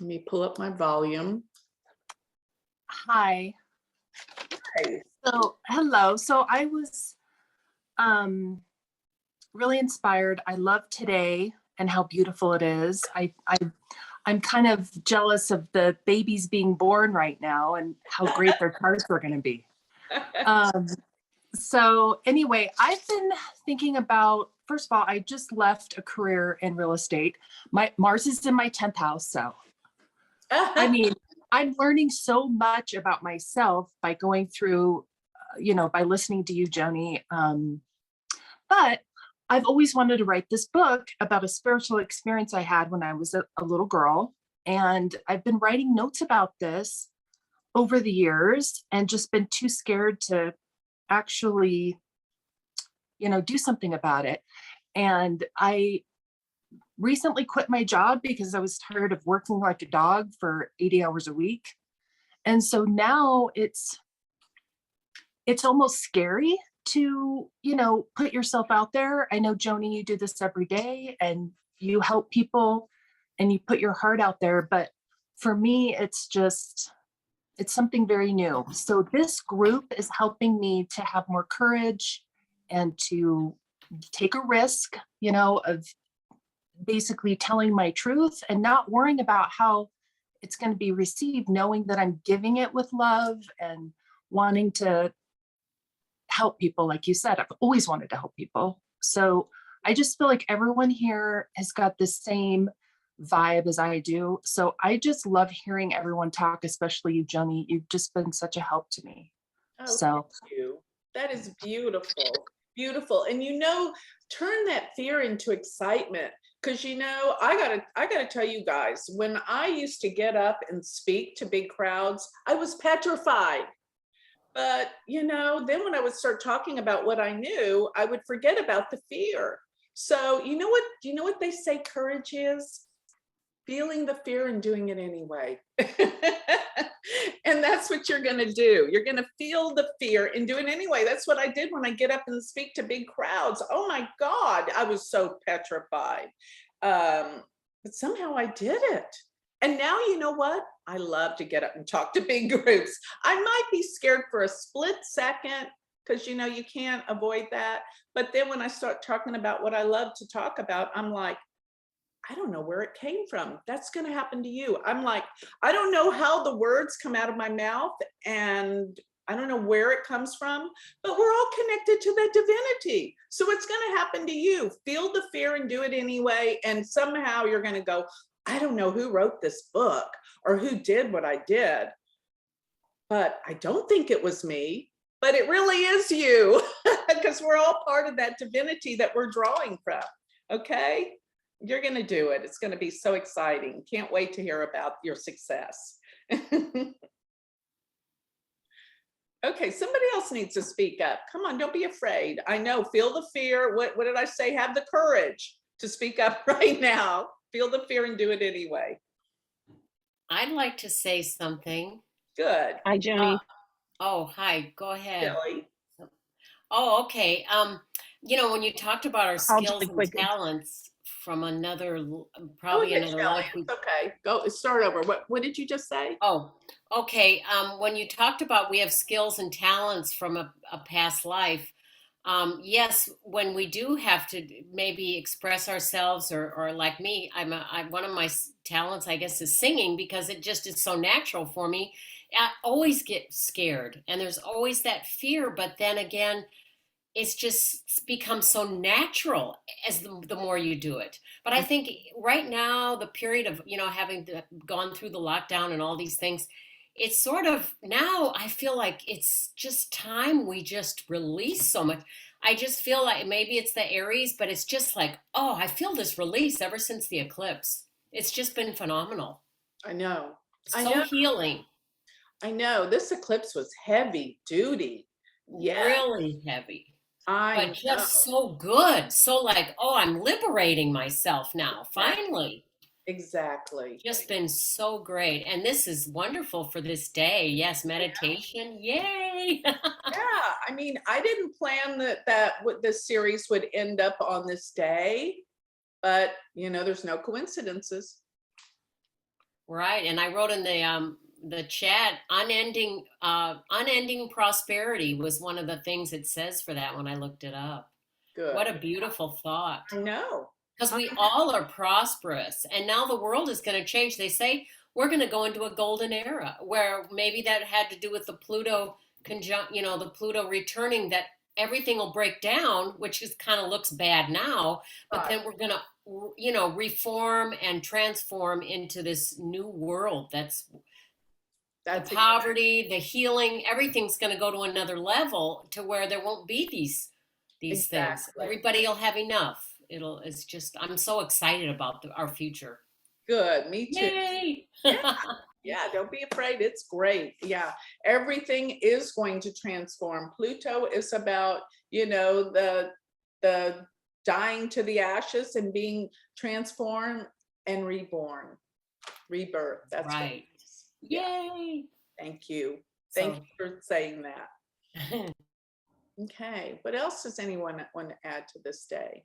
Let me pull up my volume. Hi. Hi. So, hello. So I was really inspired. I love today and how beautiful it is. I'm kind of jealous of the babies being born right now and how great their cars are going to be. So anyway, I've been thinking about, first of all, I just left a career in real estate. Mars is in my 10th house. So, I mean, I'm learning so much about myself by going through, by listening to you, Joni. But I've always wanted to write this book about a spiritual experience I had when I was a little girl. And I've been writing notes about this over the years and just been too scared to actually, do something about it. And I recently quit my job because I was tired of working like a dog for 80 hours a week. And so now it's almost scary to, put yourself out there. I know, Joni, you do this every day and you help people and you put your heart out there. But for me, it's something very new. So this group is helping me to have more courage and to take a risk, of basically telling my truth and not worrying about how it's going to be received, knowing that I'm giving it with love and wanting to help people. Like you said, I've always wanted to help people. So I just feel like everyone here has got the same vibe as I do. So I just love hearing everyone talk, especially you, Joni. You've just been such a help to me. Oh, So thank you. That is beautiful, beautiful. And turn that fear into excitement. Because I gotta tell you guys, when I used to get up and speak to big crowds, I was petrified. But then when I would start talking about what I knew, I would forget about the fear. So do you know what they say courage is? Feeling the fear and doing it anyway. And that's what you're going to do. You're going to feel the fear and do it anyway. That's what I did when I get up and speak to big crowds. Oh my God, I was so petrified. But somehow I did it. And now, you know what? I love to get up and talk to big groups. I might be scared for a split second because, you can't avoid that. But then when I start talking about what I love to talk about, I'm like, I don't know where it came from. That's going to happen to you. I'm like, I don't know how the words come out of my mouth and I don't know where it comes from, but we're all connected to the divinity. So it's going to happen to you. Feel the fear and do it anyway. And somehow you're going to go, I don't know who wrote this book or who did what I did, but I don't think it was me, but it really is you because we're all part of that divinity that we're drawing from. Okay. You're going to do it. It's going to be so exciting. Can't wait to hear about your success. Okay, somebody else needs to speak up. Come on, don't be afraid. I know, feel the fear. What did I say? Have the courage to speak up right now. Feel the fear and do it anyway. I'd like to say something. Good. Hi, Joni. Oh, hi, go ahead. Billy. Oh, okay. When you talked about our I'll skills join and quickly. talents from Go probably ahead, another Shelley. life. It's okay. Go start over. What did you just say? Oh, okay. When you talked about we have skills and talents from a past life, yes, when we do have to maybe express ourselves, or like me, one of my talents, I guess, is singing because it just is so natural for me. I always get scared, and there's always that fear, but then again, it's just become so natural as the more you do it. But I think right now, the period of, having gone through the lockdown and all these things, it's sort of now I feel like it's just time we just release so much. I just feel like maybe it's the Aries, but it's just like, oh, I feel this release ever since the eclipse. It's just been phenomenal. I know. So healing. I know. This eclipse was heavy duty. Yeah. Really heavy. But just so good. So like, oh, I'm liberating myself now, finally. Exactly. Just been so great. And this is wonderful for this day. Yes, meditation. Yay. Yeah, I mean, I didn't plan that this series would end up on this day, but there's no coincidences. Right. And I wrote in the chat, unending prosperity was one of the things it says for that when I looked it up. Good. What a beautiful thought. I know. Because we all are prosperous, and now the world is going to change. They say we're going to go into a golden era where maybe that had to do with the Pluto the Pluto returning, that everything will break down, which is kind of looks bad now, but then we're going to, reform and transform into this new world. That's the poverty, the healing, everything's going to go to another level to where there won't be these things. Everybody will have enough. I'm so excited about our future. Good, me too. Yay! Yeah, don't be afraid. It's great. Yeah, everything is going to transform. Pluto is about, the dying to the ashes and being transformed and reborn, rebirth. That's right. Yay! Thank you. Thank you for saying that. Okay, what else does anyone want to add to this day?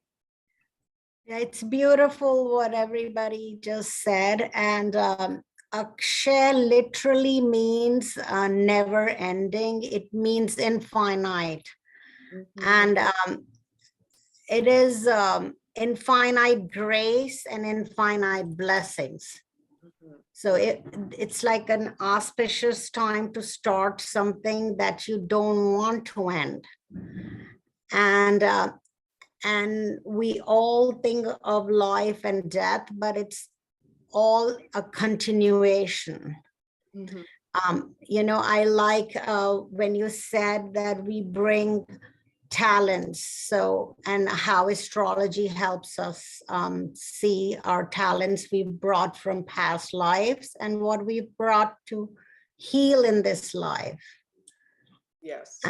Yeah, it's beautiful what everybody just said. And Akshay literally means never ending. It means infinite. And it is infinite grace and infinite blessings. So it's like an auspicious time to start something that you don't want to end. And we all think of life and death, but it's all a continuation. Mhm. You know, I like when you said that we bring talents, so, and how astrology helps us see our talents we've brought from past lives and what we've brought to heal in this life. Yes.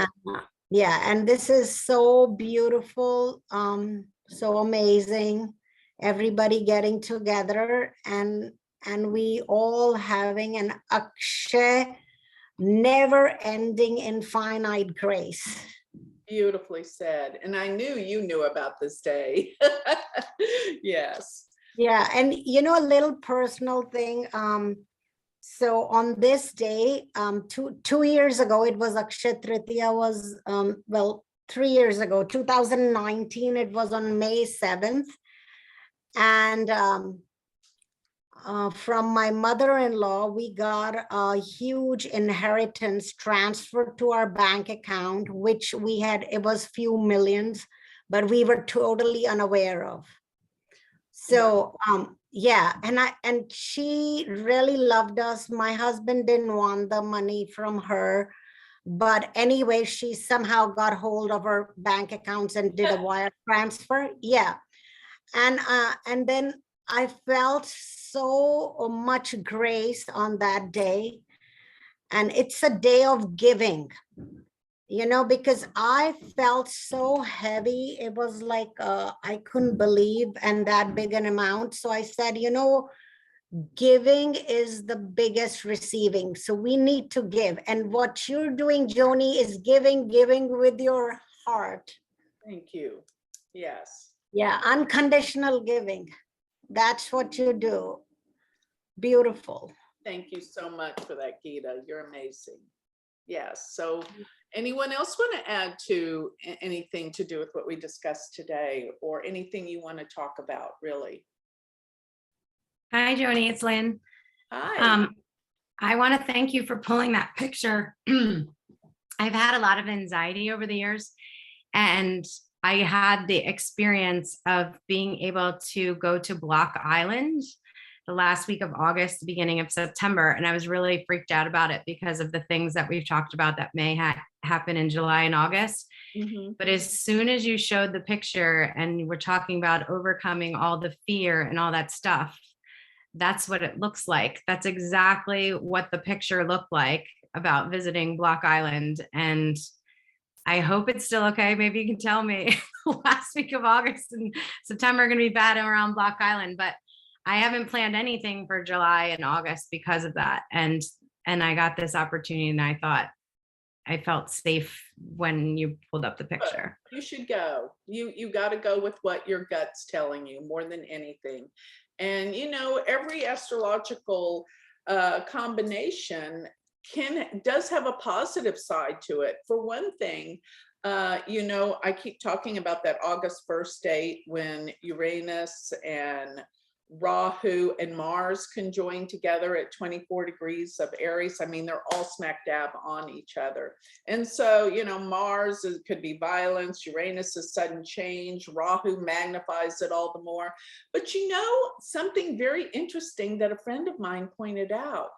Yeah, and this is so beautiful, so amazing. Everybody getting together and we all having an akshay, never ending infinite grace. Beautifully said. And I knew you knew about this day. Yes. Yeah, and you know, a little personal thing. So on this day, two years ago, it was Akshay Tritiya was, well, 3 years ago, 2019, it was on May 7th. And from my mother-in-law, we got a huge inheritance transferred to our bank account, which we had, it was few millions, but we were totally unaware of. So yeah, and she really loved us. My husband didn't want the money from her, but anyway, she somehow got hold of her bank accounts and did a wire transfer. Yeah, and then I felt so much grace on that day, and it's a day of giving. You know, because I felt so heavy. It was like I couldn't believe, and that big an amount. So I said, you know, giving is the biggest receiving. So we need to give. And what you're doing, Joni, is giving with your heart. Thank you. Yes. Yeah, unconditional giving. That's what you do. Beautiful. Thank you so much for that, Geeta. You're amazing. Yes. So anyone else want to add to anything to do with what we discussed today, or anything you want to talk about, really? Hi, Joni, it's Lynn. Hi. I want to thank you for pulling that picture. I've had a lot of anxiety over the years, and I had the experience of being able to go to Block Island the last week of August, the beginning of September. And I was really freaked out about it because of the things that we've talked about that may happen in July and August. Mm-hmm. But as soon as you showed the picture and we're talking about overcoming all the fear and all that stuff, that's what it looks like. That's exactly what the picture looked like about visiting Block Island. And I hope it's still okay. Maybe you can tell me. Last week of August and September are going to be bad around Block Island, but I haven't planned anything for July and August because of that. And I got this opportunity, and I thought I felt safe when you pulled up the picture. You should go. You got to go with what your gut's telling you more than anything. And you know, every astrological combination does have a positive side to it. For one thing, you know, I keep talking about that August 1st date when Uranus and Rahu and Mars conjoin together at 24 degrees of Aries. I mean, they're all smack dab on each other. And so, you know, Mars could be violence, Uranus is sudden change, Rahu magnifies it all the more. But you know, something very interesting that a friend of mine pointed out,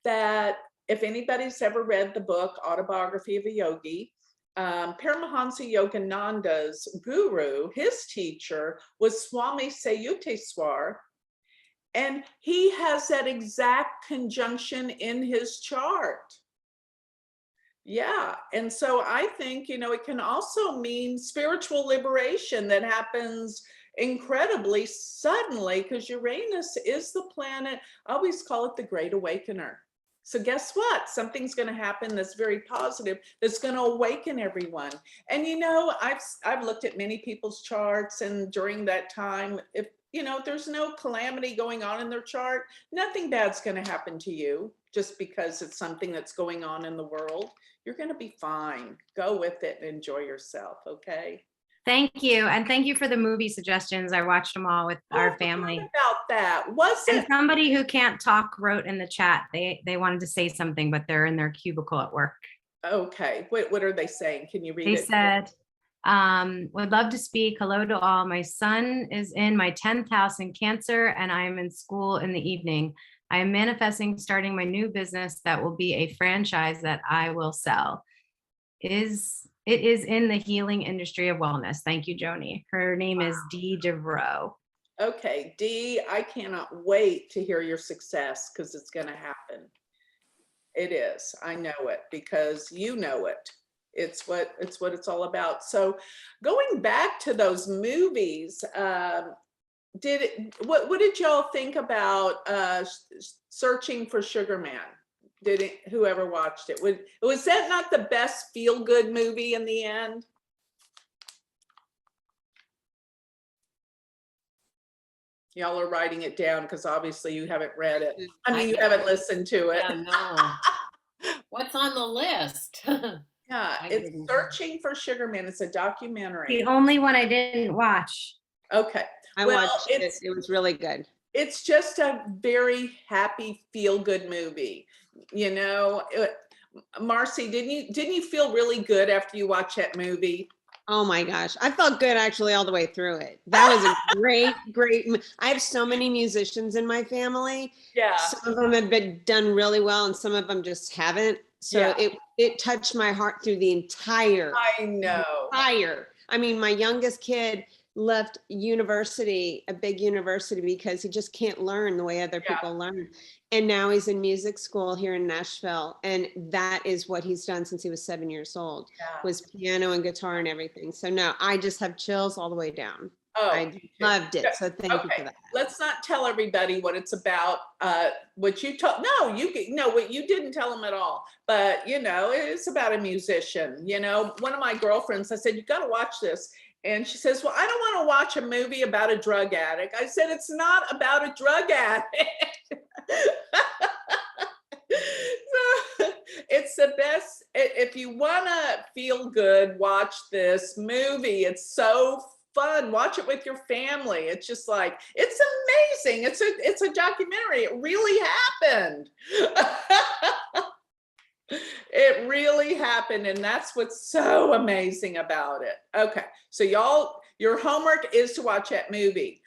that if anybody's ever read the book Autobiography of a Yogi, Paramahansa Yogananda's guru, his teacher was Swami Sayuteswar, and he has that exact conjunction in his chart. Yeah, and so I think, you know, it can also mean spiritual liberation that happens incredibly suddenly, because Uranus is the planet, I always call it the Great Awakener. So guess what? Something's going to happen that's very positive, that's going to awaken everyone. And you know, I've looked at many people's charts, and during that time, if you know, there's no calamity going on in their chart, nothing bad's going to happen to you just because it's something that's going on in the world. You're going to be fine. Go with it and enjoy yourself, okay? Thank you. And thank you for the movie suggestions. I watched them all with Oh, I our forgot family. about that. Was And it? somebody who can't talk wrote in the chat. They wanted to say something, but they're in their cubicle at work. Okay. What are they saying? Can you read They it? said, would love to speak. Hello to all. My son is in my 10th house in Cancer, and I am in school in the evening. I am manifesting starting my new business that will be a franchise that I will sell. It is in the healing industry of wellness. Thank you, Joni. Her name is Dee DeVroe. Okay, Dee, I cannot wait to hear your success because it's going to happen. It is. I know it because you know it. It's what it's all about. So, going back to those movies, what did y'all think about Searching for Sugar Man? Whoever watched it, was that not the best feel-good movie in the end? Y'all are writing it down because obviously you haven't read it. I mean, you haven't listened to it. I don't know. What's on the list? Yeah, I it's didn't. Searching for Sugar Man. It's a documentary. The only one I didn't watch. Okay. I Well, watched it. It was really good. It's just a very happy, feel-good movie. You know, Marcy, didn't you feel really good after you watched that movie? Oh my gosh. I felt good actually all the way through it. That was a great. I have so many musicians in my family. Yeah. Some of them have been done really well and some of them just haven't. So Yeah. it touched my heart through the entire. I know. I mean, my youngest kid left university, a big university, because he just can't learn the way other people learn. And now he's in music school here in Nashville. And that is what he's done since he was 7 years old, was piano and guitar and everything. So no, I just have chills all the way down. Oh, I loved it. So thank you for that. Let's not tell everybody what it's about. What you told? No, what you didn't tell them at all. But you know, it's about a musician. You know, one of my girlfriends, I said, you got to watch this. And she says, well, I don't want to watch a movie about a drug addict. I said, it's not about a drug addict. So, it's the best. If you want to feel good, watch this movie. It's so fun. Watch it with your family. It's just like, it's amazing. It's a documentary. It really happened. It really happened, and that's what's so amazing about it. Okay, so y'all, your homework is to watch that movie.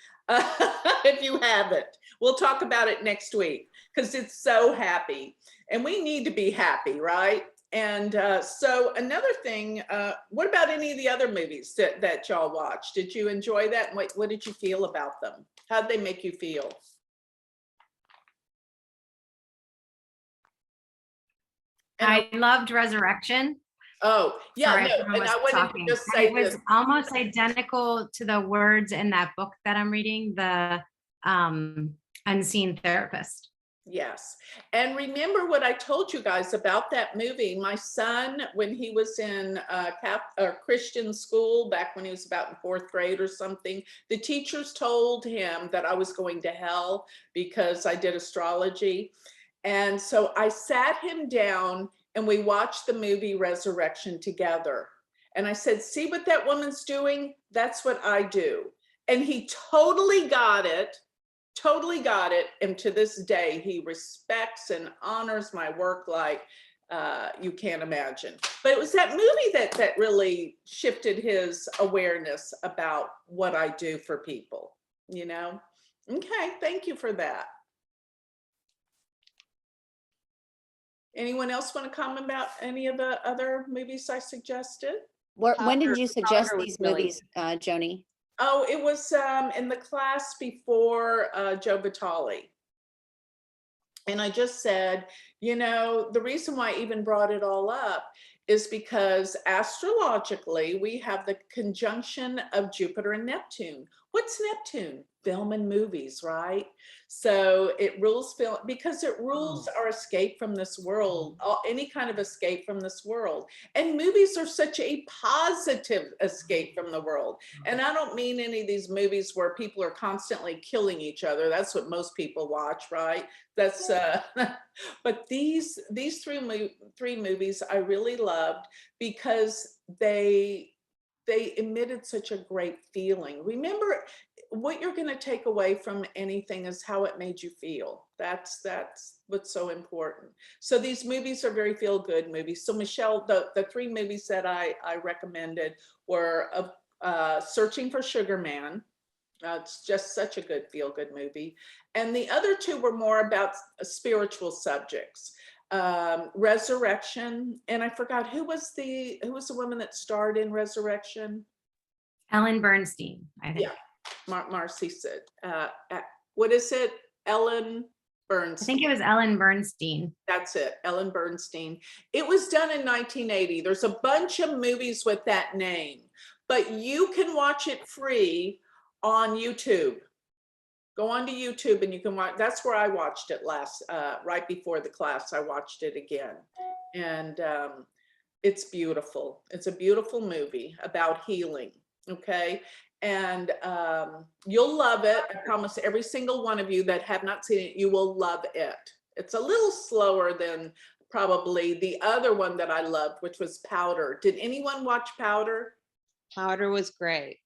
If you haven't, we'll talk about it next week because it's so happy, and we need to be happy, right? And so another thing, what about any of the other movies that y'all watched? Did you enjoy that? And what did you feel about them? How'd they make you feel? I loved Resurrection. Oh, yeah, Sorry, no, and I wanted to just say it was almost identical to the words in that book that I'm reading, The Unseen Therapist. Yes. And remember what I told you guys about that movie. My son, when he was in Christian school, back when he was about in 4th grade or something, the teachers told him that I was going to hell because I did astrology. And so I sat him down and we watched the movie Resurrection together. And I said, see what that woman's doing? That's what I do. And he totally got it. And to this day, he respects and honors my work like you can't imagine. But it was that movie that really shifted his awareness about what I do for people, you know? Okay, thank you for that. Anyone else want to comment about any of the other movies I suggested? When did you suggest Powder was these really- movies, Joni? Oh, it was in the class before Joe Vitale. And I just said, you know, the reason why I even brought it all up is because astrologically, we have the conjunction of Jupiter and Neptune. What's Neptune? Film and movies, right? So it rules film because it rules our escape from this world, any kind of escape from this world. And movies are such a positive escape from the world. And I don't mean any of these movies where people are constantly killing each other. That's what most people watch, right? That's but these three movies I really loved because they they emitted such a great feeling. Remember, what you're going to take away from anything is how it made you feel. That's what's so important. So these movies are very feel-good movies. So Michelle, the three movies that I recommended were Searching for Sugar Man. It's just such a good feel-good movie. And the other two were more about spiritual subjects. Resurrection, and I forgot who was the woman that starred in Resurrection. Ellen Bernstein, I think. Yeah, Marcy said. What is it? Ellen Bernstein. I think it was Ellen Bernstein. That's it, Ellen Bernstein. It was done in 1980. There's a bunch of movies with that name, but you can watch it free on YouTube. Go onto YouTube and you can watch. That's where I watched it last, right before the class. I watched it again, and it's beautiful. It's a beautiful movie about healing. Okay, and you'll love it. I promise. Every single one of you that have not seen it, you will love it. It's a little slower than probably the other one that I loved, which was Powder. Did anyone watch Powder? Powder was great.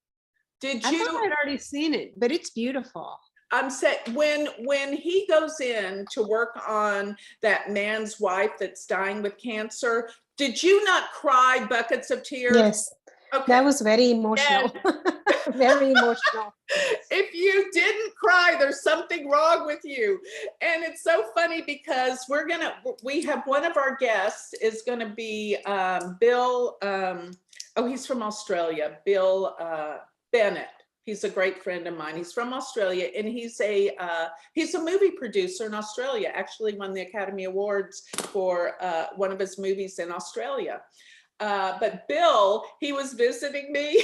Did I you? thought I'd already seen it, but it's beautiful. I'm saying when he goes in to work on that man's wife that's dying with cancer, did you not cry buckets of tears? Yes, Okay. that was very emotional. Very emotional. If you didn't cry, there's something wrong with you. And it's so funny because we have one of our guests is gonna be Bill, he's from Australia, Bill Bennett. He's a great friend of mine. He's from Australia, and he's a movie producer in Australia. Actually won the Academy Awards for one of his movies in Australia. But Bill, he was visiting me,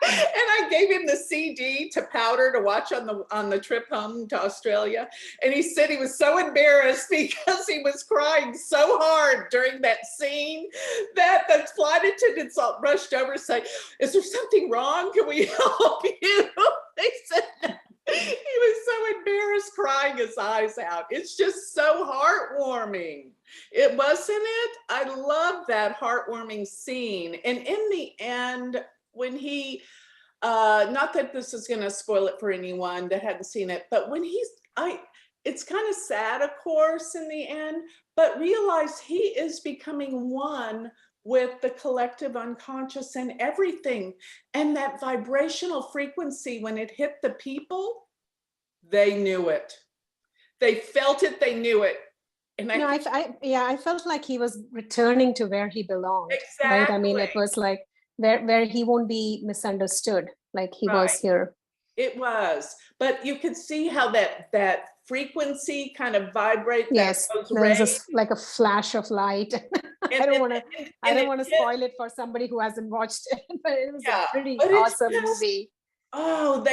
and I gave him the CD to Powder to watch on the trip home to Australia. And he said he was so embarrassed because he was crying so hard during that scene that the flight attendants all rushed over and said, "Is there something wrong? Can we help you?" They said he was so embarrassed, crying his eyes out. It's just so heartwarming. It wasn't it? I love that heartwarming scene. And in the end, when he, not that this is going to spoil it for anyone that hadn't seen it, but when it's kind of sad, of course, in the end, but realize he is becoming one with the collective unconscious and everything. And that vibrational frequency, when it hit the people, they knew it. They felt it, they knew it. And I felt like he was returning to where he belonged. Exactly. Right? I mean, it was like where he won't be misunderstood, like he was here. It was, but you could see how that frequency kind of vibrates. Yes, there's like a flash of light. I don't want to spoil it for somebody who hasn't watched it, but it was a pretty awesome movie. Oh,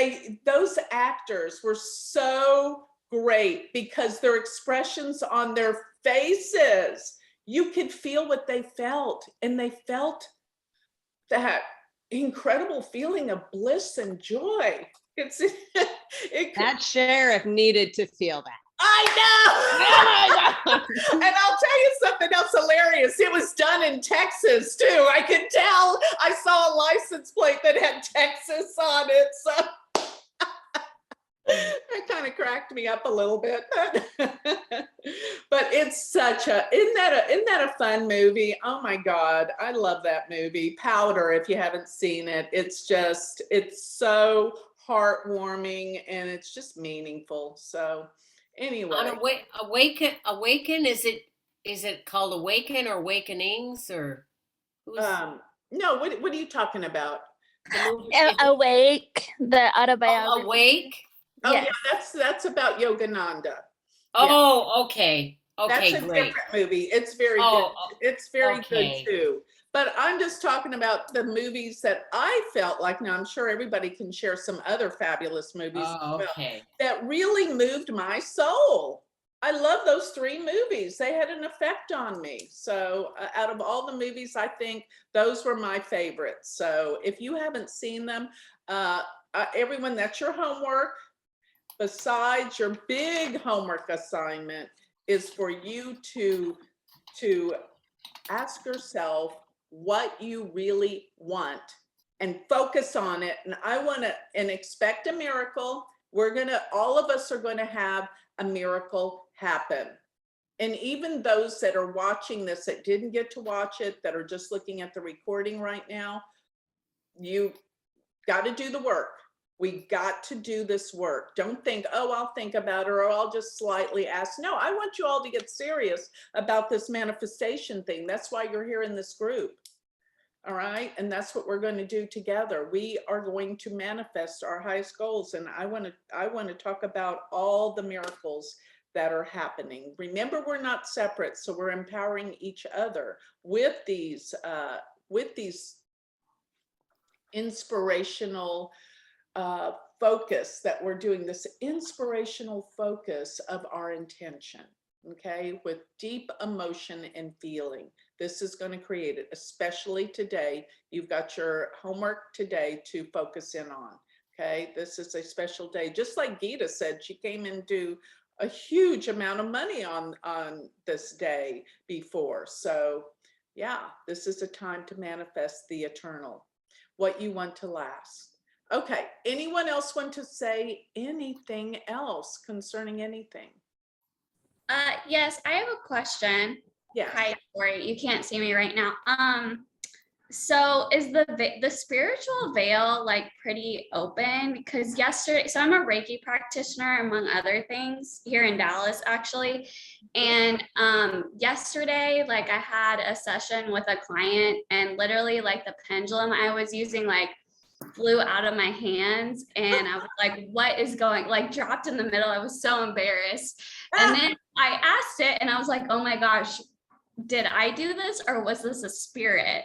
those actors were so great because their expressions on their faces, you could feel what they felt, and they felt that incredible feeling of bliss and joy. That sheriff needed to feel that. I know. And I'll tell you something else hilarious. It was done in Texas too. I could tell. I saw a license plate that had Texas on it. So that kind of cracked me up a little bit. But it's isn't that a fun movie? Oh my God, I love that movie. Powder, if you haven't seen it, it's so heartwarming and it's just meaningful. So anyway. On Awaken, is it called Awaken or Awakenings or no, what are you talking about? Awake, the autobiography. Awake? Oh yes. Yeah, that's about Yogananda. Oh, okay. Okay, that's a great. different movie. It's very good. It's very good too. But I'm just talking about the movies that I felt like, now I'm sure everybody can share some other fabulous movies that really moved my soul. I love those three movies. They had an effect on me. So out of all the movies, I think those were my favorites. So if you haven't seen them, everyone, that's your homework. Besides your big homework assignment is for you to ask yourself what you really want and focus on it. And I want to, and expect a miracle. All of us are going to have a miracle happen. And even those that are watching this, that didn't get to watch it, that are just looking at the recording right now, you got to do the work. We got to do this work. Don't think, oh, I'll think about it, or I'll just slightly ask. No, I want you all to get serious about this manifestation thing. That's why you're here in this group. All right. And that's what we're going to do together. We are going to manifest our highest goals. And I want to talk about all the miracles that are happening. Remember, we're not separate. So we're empowering each other with these inspirational focus that we're doing, this inspirational focus of our intention, okay, with deep emotion and feeling. This is going to create it, especially today. You've got your homework today to focus in on, okay? This is a special day. Just like Gita said, she came into a huge amount of money on this day before. So yeah, this is a time to manifest the eternal, what you want to last. Okay, anyone else want to say anything else concerning anything? Yes, I have a question. Yeah. Hi, Tori. You can't see me right now. So is the spiritual veil like pretty open? Because yesterday, so I'm a Reiki practitioner among other things here in Dallas actually. And yesterday, like I had a session with a client and literally like the pendulum I was using like flew out of my hands and I was like, what is going, like dropped in the middle. I was so embarrassed. And then I asked it and I was like, oh my gosh, did I do this or was this a spirit?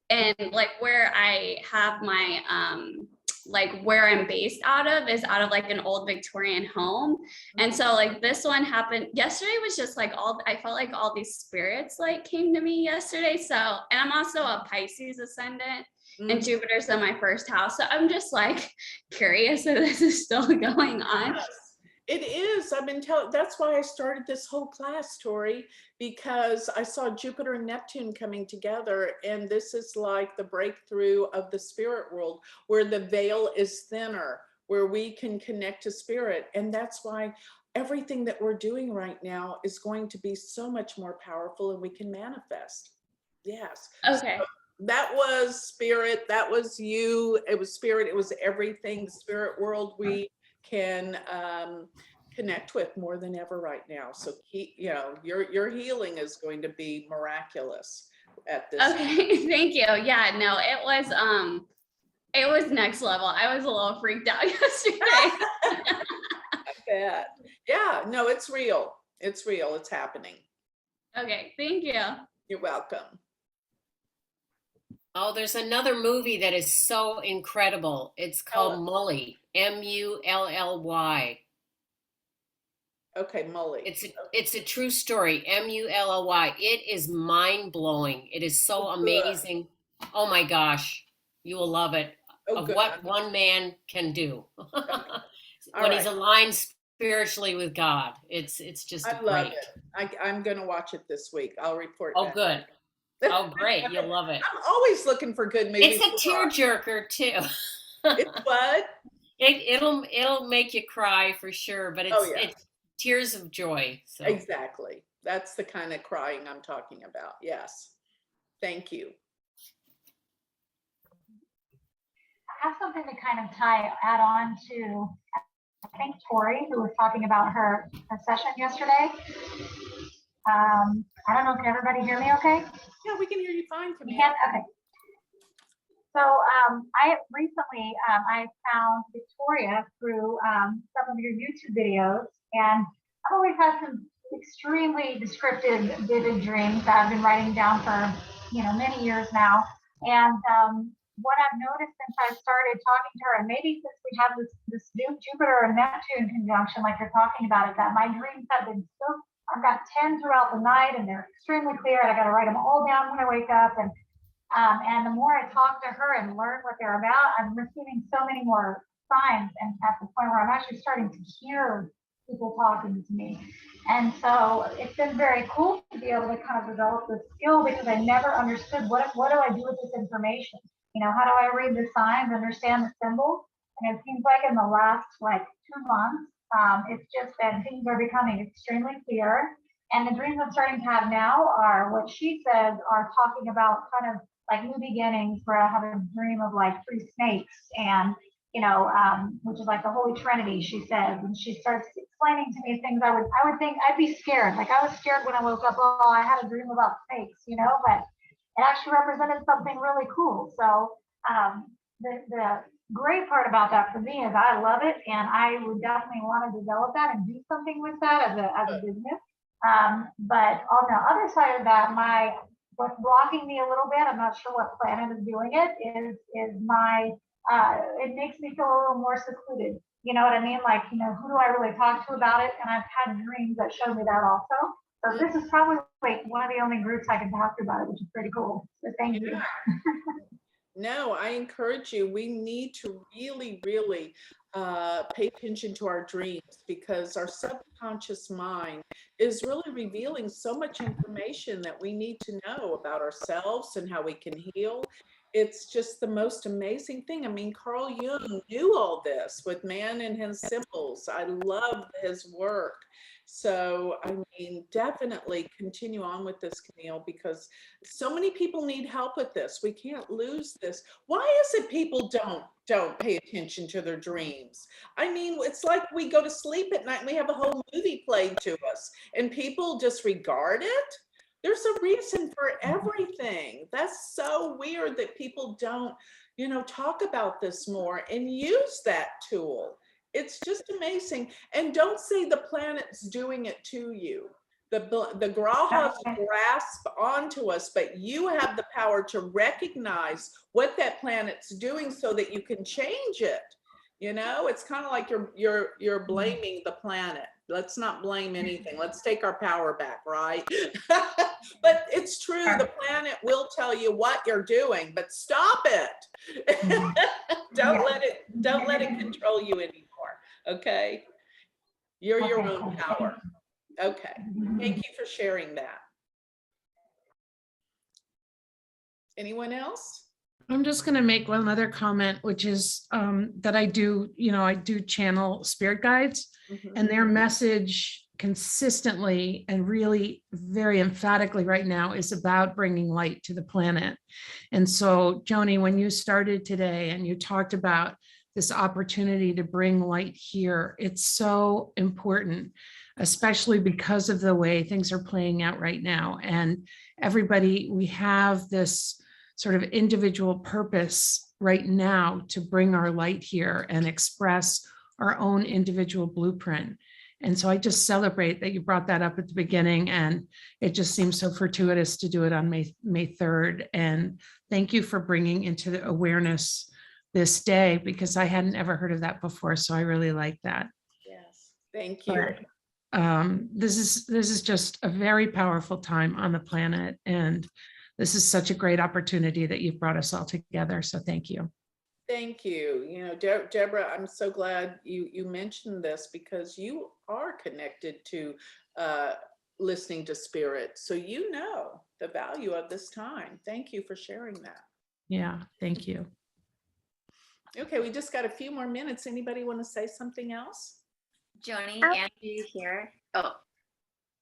And like where I have my, like where I'm based out of is out of like an old Victorian home. And so like this one happened yesterday was just like I felt like all these spirits like came to me yesterday. So, and I'm also a Pisces ascendant. And Jupiter's in my first house. So I'm just like curious if this is still going on. Yes, it is. I've been telling, that's why I started this whole class, Tori, because I saw Jupiter and Neptune coming together. And this is like the breakthrough of the spirit world where the veil is thinner, where we can connect to spirit. And that's why everything that we're doing right now is going to be so much more powerful and we can manifest. Yes. Okay. So, that was spirit, that was you, it was spirit, it was everything, the spirit world we can connect with more than ever right now. So keep, you know, your healing is going to be miraculous at this. Okay, thank you. Yeah, no, it was next level. I was a little freaked out yesterday. I bet. Yeah, no, it's real. It's real, it's happening. Okay, thank you. You're welcome. Oh, there's another movie that is so incredible. It's called Mully, M-U-L-L-Y. Okay, Mully. It's a true story, M-U-L-L-Y. It is mind-blowing. It is so amazing. Oh my gosh, you will love it. Of what one man can do when he's aligned spiritually with God. It's just I love it. I'm going to watch it this week. I'll report. Oh, good. Oh, great. You'll love it. I'm always looking for good movies. It's a tearjerker too. It's what? It'll make you cry for sure, but it's tears of joy. So. Exactly. That's the kind of crying I'm talking about. Yes. Thank you. I have something to kind of add on to, I think, Tori, who was talking about her session yesterday. I don't know, can everybody hear me okay? Yeah, we can hear you fine. You can? Okay. So I recently, I found Victoria through some of your YouTube videos, and I've always had some extremely descriptive, vivid dreams that I've been writing down for, many years now. And what I've noticed since I started talking to her, and maybe since we have this new Jupiter and Neptune conjunction, like you're talking about, is that my dreams have been I've got 10 throughout the night, and they're extremely clear, and I got to write them all down when I wake up. And the more I talk to her and learn what they're about, I'm receiving so many more signs, and at the point where I'm actually starting to hear people talking to me. And so it's been very cool to be able to kind of develop this skill, because I never understood what do I do with this information. how do I read the signs, understand the symbols? And it seems like in the last like 2 months, it's just that things are becoming extremely clear. And the dreams I'm starting to have now are what she says are talking about kind of like new beginnings, where I have a dream of like 3 snakes and, which is like the Holy Trinity, she says. And she starts explaining to me things I would think I'd be scared. Like I was scared when I woke up, oh, I had a dream about snakes, but it actually represented something really cool. So the great part about that for me is I love it, and I would definitely want to develop that and do something with that as a business. But on the other side of that, what's blocking me a little bit, I'm not sure what planet is doing it, is my it makes me feel a little more secluded. You know what I mean? Like, who do I really talk to about it? And I've had dreams that show me that also. So this is probably like one of the only groups I can talk to about it, which is pretty cool. So thank you. No, I encourage you. We need to really, really pay attention to our dreams, because our subconscious mind is really revealing so much information that we need to know about ourselves and how we can heal. It's just the most amazing thing. I mean, Carl Jung knew all this with Man and His Symbols. I love his work. So, I mean, definitely continue on with this, Camille, because so many people need help with this. We can't lose this. Why is it people don't pay attention to their dreams? I mean, it's like we go to sleep at night and we have a whole movie played to us and people disregard it. There's a reason for everything. That's so weird that people don't, talk about this more and use that tool. It's just amazing. And don't say the planet's doing it to you. The grahas grasp onto us, but you have the power to recognize what that planet's doing so that you can change it. It's kind of like you're blaming the planet. Let's not blame anything. Let's take our power back, right? But it's true. The planet will tell you what you're doing, but stop it. Don't let it control you anymore. Okay? You're your own power. Okay. Thank you for sharing that. Anyone else? I'm just going to make one other comment, which is that I do channel spirit guides, and their message consistently and really very emphatically right now is about bringing light to the planet. And so, Joni, when you started today and you talked about this opportunity to bring light here, it's so important, especially because of the way things are playing out right now. And everybody, we have this sort of individual purpose right now to bring our light here and express our own individual blueprint. And so I just celebrate that you brought that up at the beginning, and it just seems so fortuitous to do it on May 3rd. And thank you for bringing into the awareness this day, because I hadn't ever heard of that before. So I really like that. Yes, thank you. But, this is just a very powerful time on the planet, and this is such a great opportunity that you've brought us all together. So thank you. Thank you. Deborah, I'm so glad you mentioned this, because you are connected to listening to spirit. So the value of this time. Thank you for sharing that. Yeah, thank you. Okay, we just got a few more minutes. Anybody want to say something else? Joni, Angie here. Oh,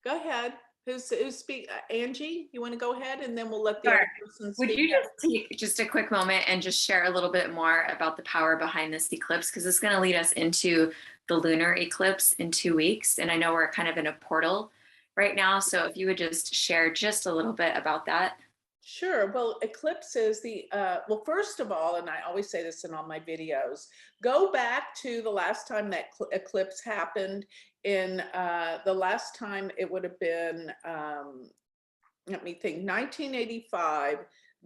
go ahead. Who's speak? Angie, you want to go ahead, and then we'll let the other person speak. Would you just take just a quick moment and just share a little bit more about the power behind this eclipse? Because it's going to lead us into the lunar eclipse in 2 weeks. And I know we're kind of in a portal right now. So if you would just share just a little bit about that. Sure. Well, eclipse is well, first of all, and I always say this in all my videos, go back to the last time that eclipse happened. In the last time it would have been, let me think, 1985.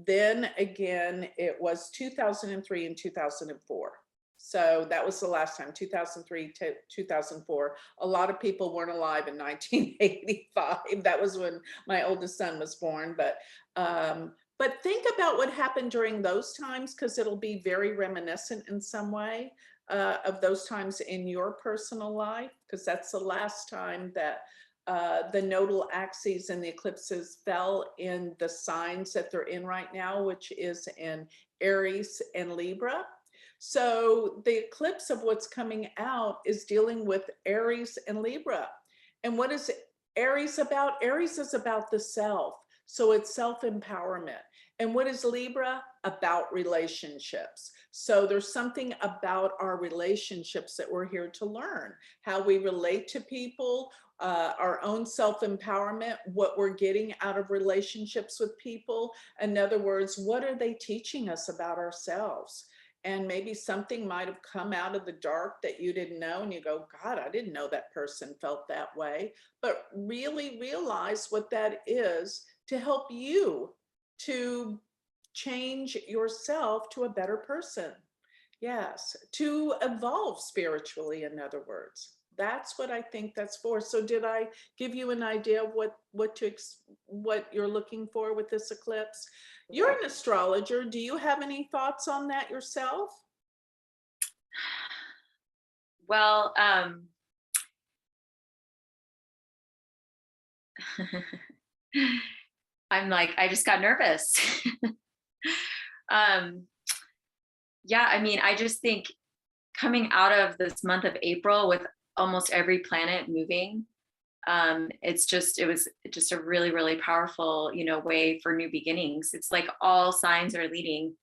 Then again, it was 2003 and 2004. So that was the last time, 2003 to 2004. A lot of people weren't alive in 1985. That was when my oldest son was born. But think about what happened during those times, because it'll be very reminiscent in some way of those times in your personal life, because that's the last time that the nodal axes and the eclipses fell in the signs that they're in right now, which is in Aries and Libra. So the eclipse of what's coming out is dealing with Aries and Libra. And what is Aries about? Aries is about the self. So it's self-empowerment. And what is Libra? About relationships. So there's something about our relationships that we're here to learn, how we relate to people, our own self-empowerment, what we're getting out of relationships with people. In other words, what are they teaching us about ourselves? And maybe something might have come out of the dark that you didn't know, and you go, God, I didn't know that person felt that way. But really realize what that is to help you to change yourself to a better person. Yes, to evolve spiritually, in other words. That's what I think that's for. So did I give you an idea of what you're looking for with this eclipse? You're an astrologer. Do you have any thoughts on that yourself? Well, I'm like, I just got nervous. Yeah, I mean, I just think coming out of this month of April with almost every planet moving, it was just a really, really powerful, way for new beginnings. It's like all signs are leading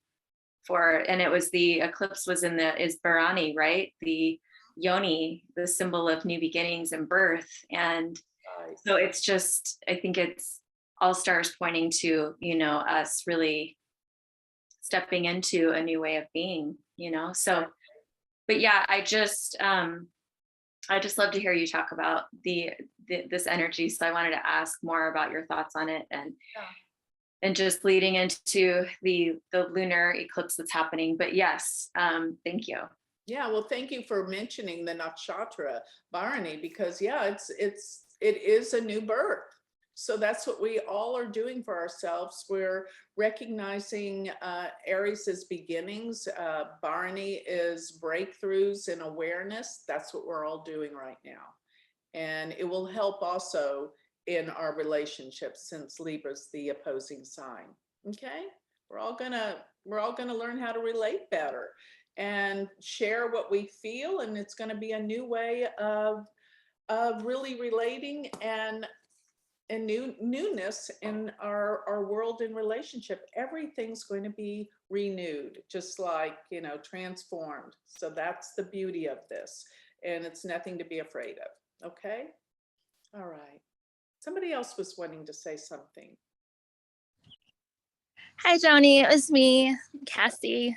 for, and it was the eclipse was is Bharani, right? The Yoni, the symbol of new beginnings and birth. And so it's just, I think it's all stars pointing to, us really stepping into a new way of being, so, but yeah, I just love to hear you talk about this energy. So I wanted to ask more about your thoughts on it, and just leading into the lunar eclipse that's happening. But yes, thank you. Yeah, well, thank you for mentioning the nakshatra Bharani, because yeah, it is a new birth. So that's what we all are doing for ourselves. We're recognizing Aries as beginnings. Bharani is breakthroughs in awareness. That's what we're all doing right now. And it will help also in our relationships, since Libra's the opposing sign. Okay, we're all gonna learn how to relate better and share what we feel, and it's going to be a new way of really relating and newness in our world and relationship. Everything's going to be renewed, just like, transformed. So that's the beauty of this, and it's nothing to be afraid of. Okay, all right. Somebody else was wanting to say something. Hi, Joni. It was me, Cassie.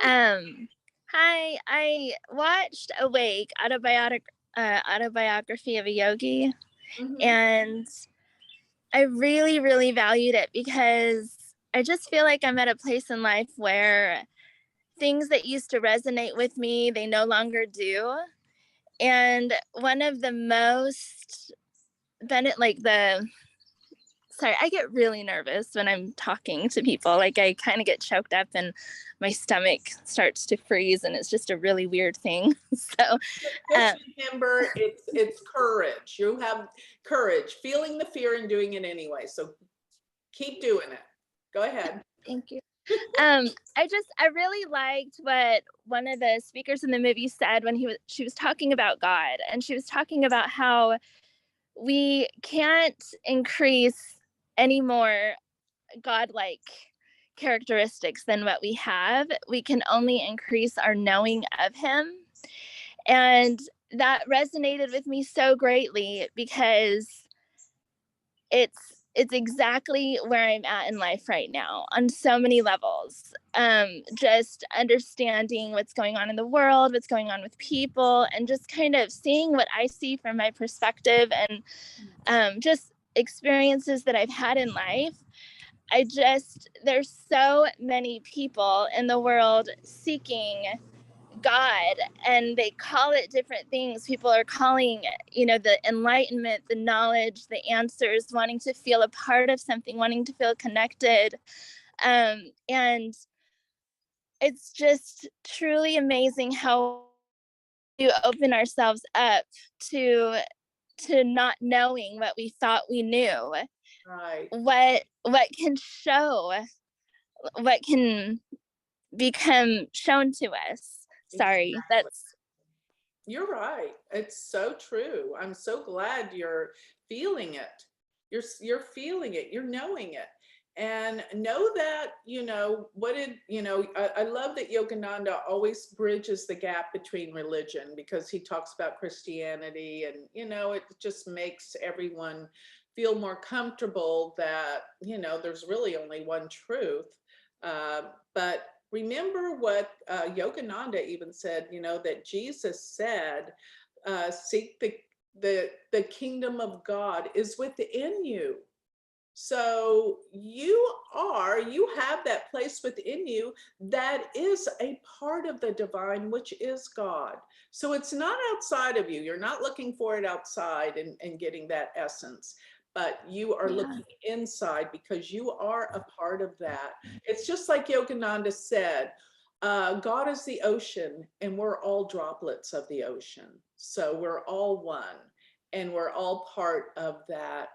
Hi. I watched Awake, autobiography of a yogi, and I really, really valued it because I just feel like I'm at a place in life where things that used to resonate with me, they no longer do. And one of the most sorry, I get really nervous when I'm talking to people. Like I kind of get choked up and my stomach starts to freeze, and it's just a really weird thing. So just remember, it's courage. You have courage, feeling the fear and doing it anyway. So keep doing it. Go ahead. Thank you. I really liked what one of the speakers in the movie said when she was talking about God, and she was talking about how we can't increase any more godlike characteristics than what we have. We can only increase our knowing of him. And that resonated with me so greatly because it's exactly where I'm at in life right now on so many levels. Just understanding what's going on in the world, what's going on with people, and just kind of seeing what I see from my perspective, and just experiences that I've had in life. There's so many people in the world seeking God, and they call it different things. People are calling, the enlightenment, the knowledge, the answers, wanting to feel a part of something, wanting to feel connected. And it's just truly amazing how we open ourselves up to to not knowing what we thought we knew. Right. What can show, what can become shown to us. Sorry, Exactly. that's You're right. It's so true. I'm so glad you're feeling it. You're feeling it. You're knowing it. And know that, I love that Yogananda always bridges the gap between religion, because he talks about Christianity, and, it just makes everyone feel more comfortable that, there's really only one truth. But remember what Yogananda even said, that Jesus said, seek the kingdom of God is within you. So you have that place within you that is a part of the divine, which is God. So it's not outside of you. You're not looking for it outside and getting that essence, but you are looking inside, because you are a part of that. It's just like Yogananda said, God is the ocean, and we're all droplets of the ocean. So we're all one, and we're all part of that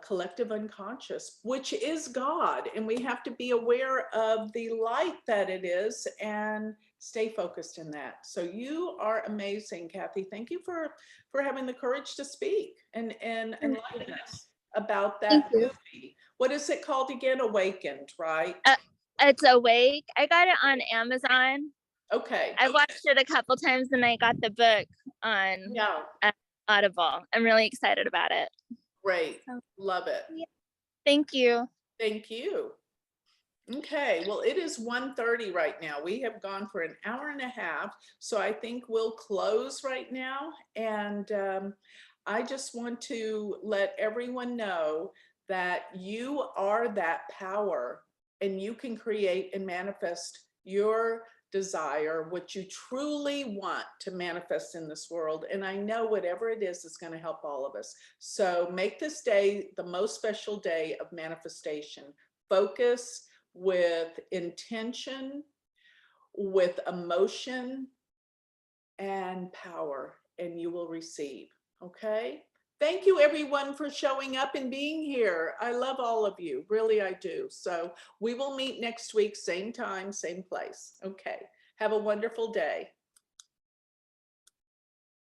collective unconscious, which is God. And we have to be aware of the light that it is and stay focused in that. So you are amazing, Kathy. Thank you for having the courage to speak and enlighten us about that movie. What is it called again? Awakened, right? It's Awake. I got it on Amazon. Okay. I watched it a couple times, and I got the book on Audible. I'm really excited about it. Great. Love it. Yeah. Thank you. Thank you. Okay, well, it is 1:30 right now. We have gone for an hour and a half, so I think we'll close right now. And I just want to let everyone know that you are that power, and you can create and manifest your desire, what you truly want to manifest in this world. And I know whatever it is going to help all of us. So make this day the most special day of manifestation. Focus with intention, with emotion and power, and you will receive. Okay? Thank you, everyone, for showing up and being here. I love all of you. Really, I do. So we will meet next week, same time, same place. Okay. Have a wonderful day.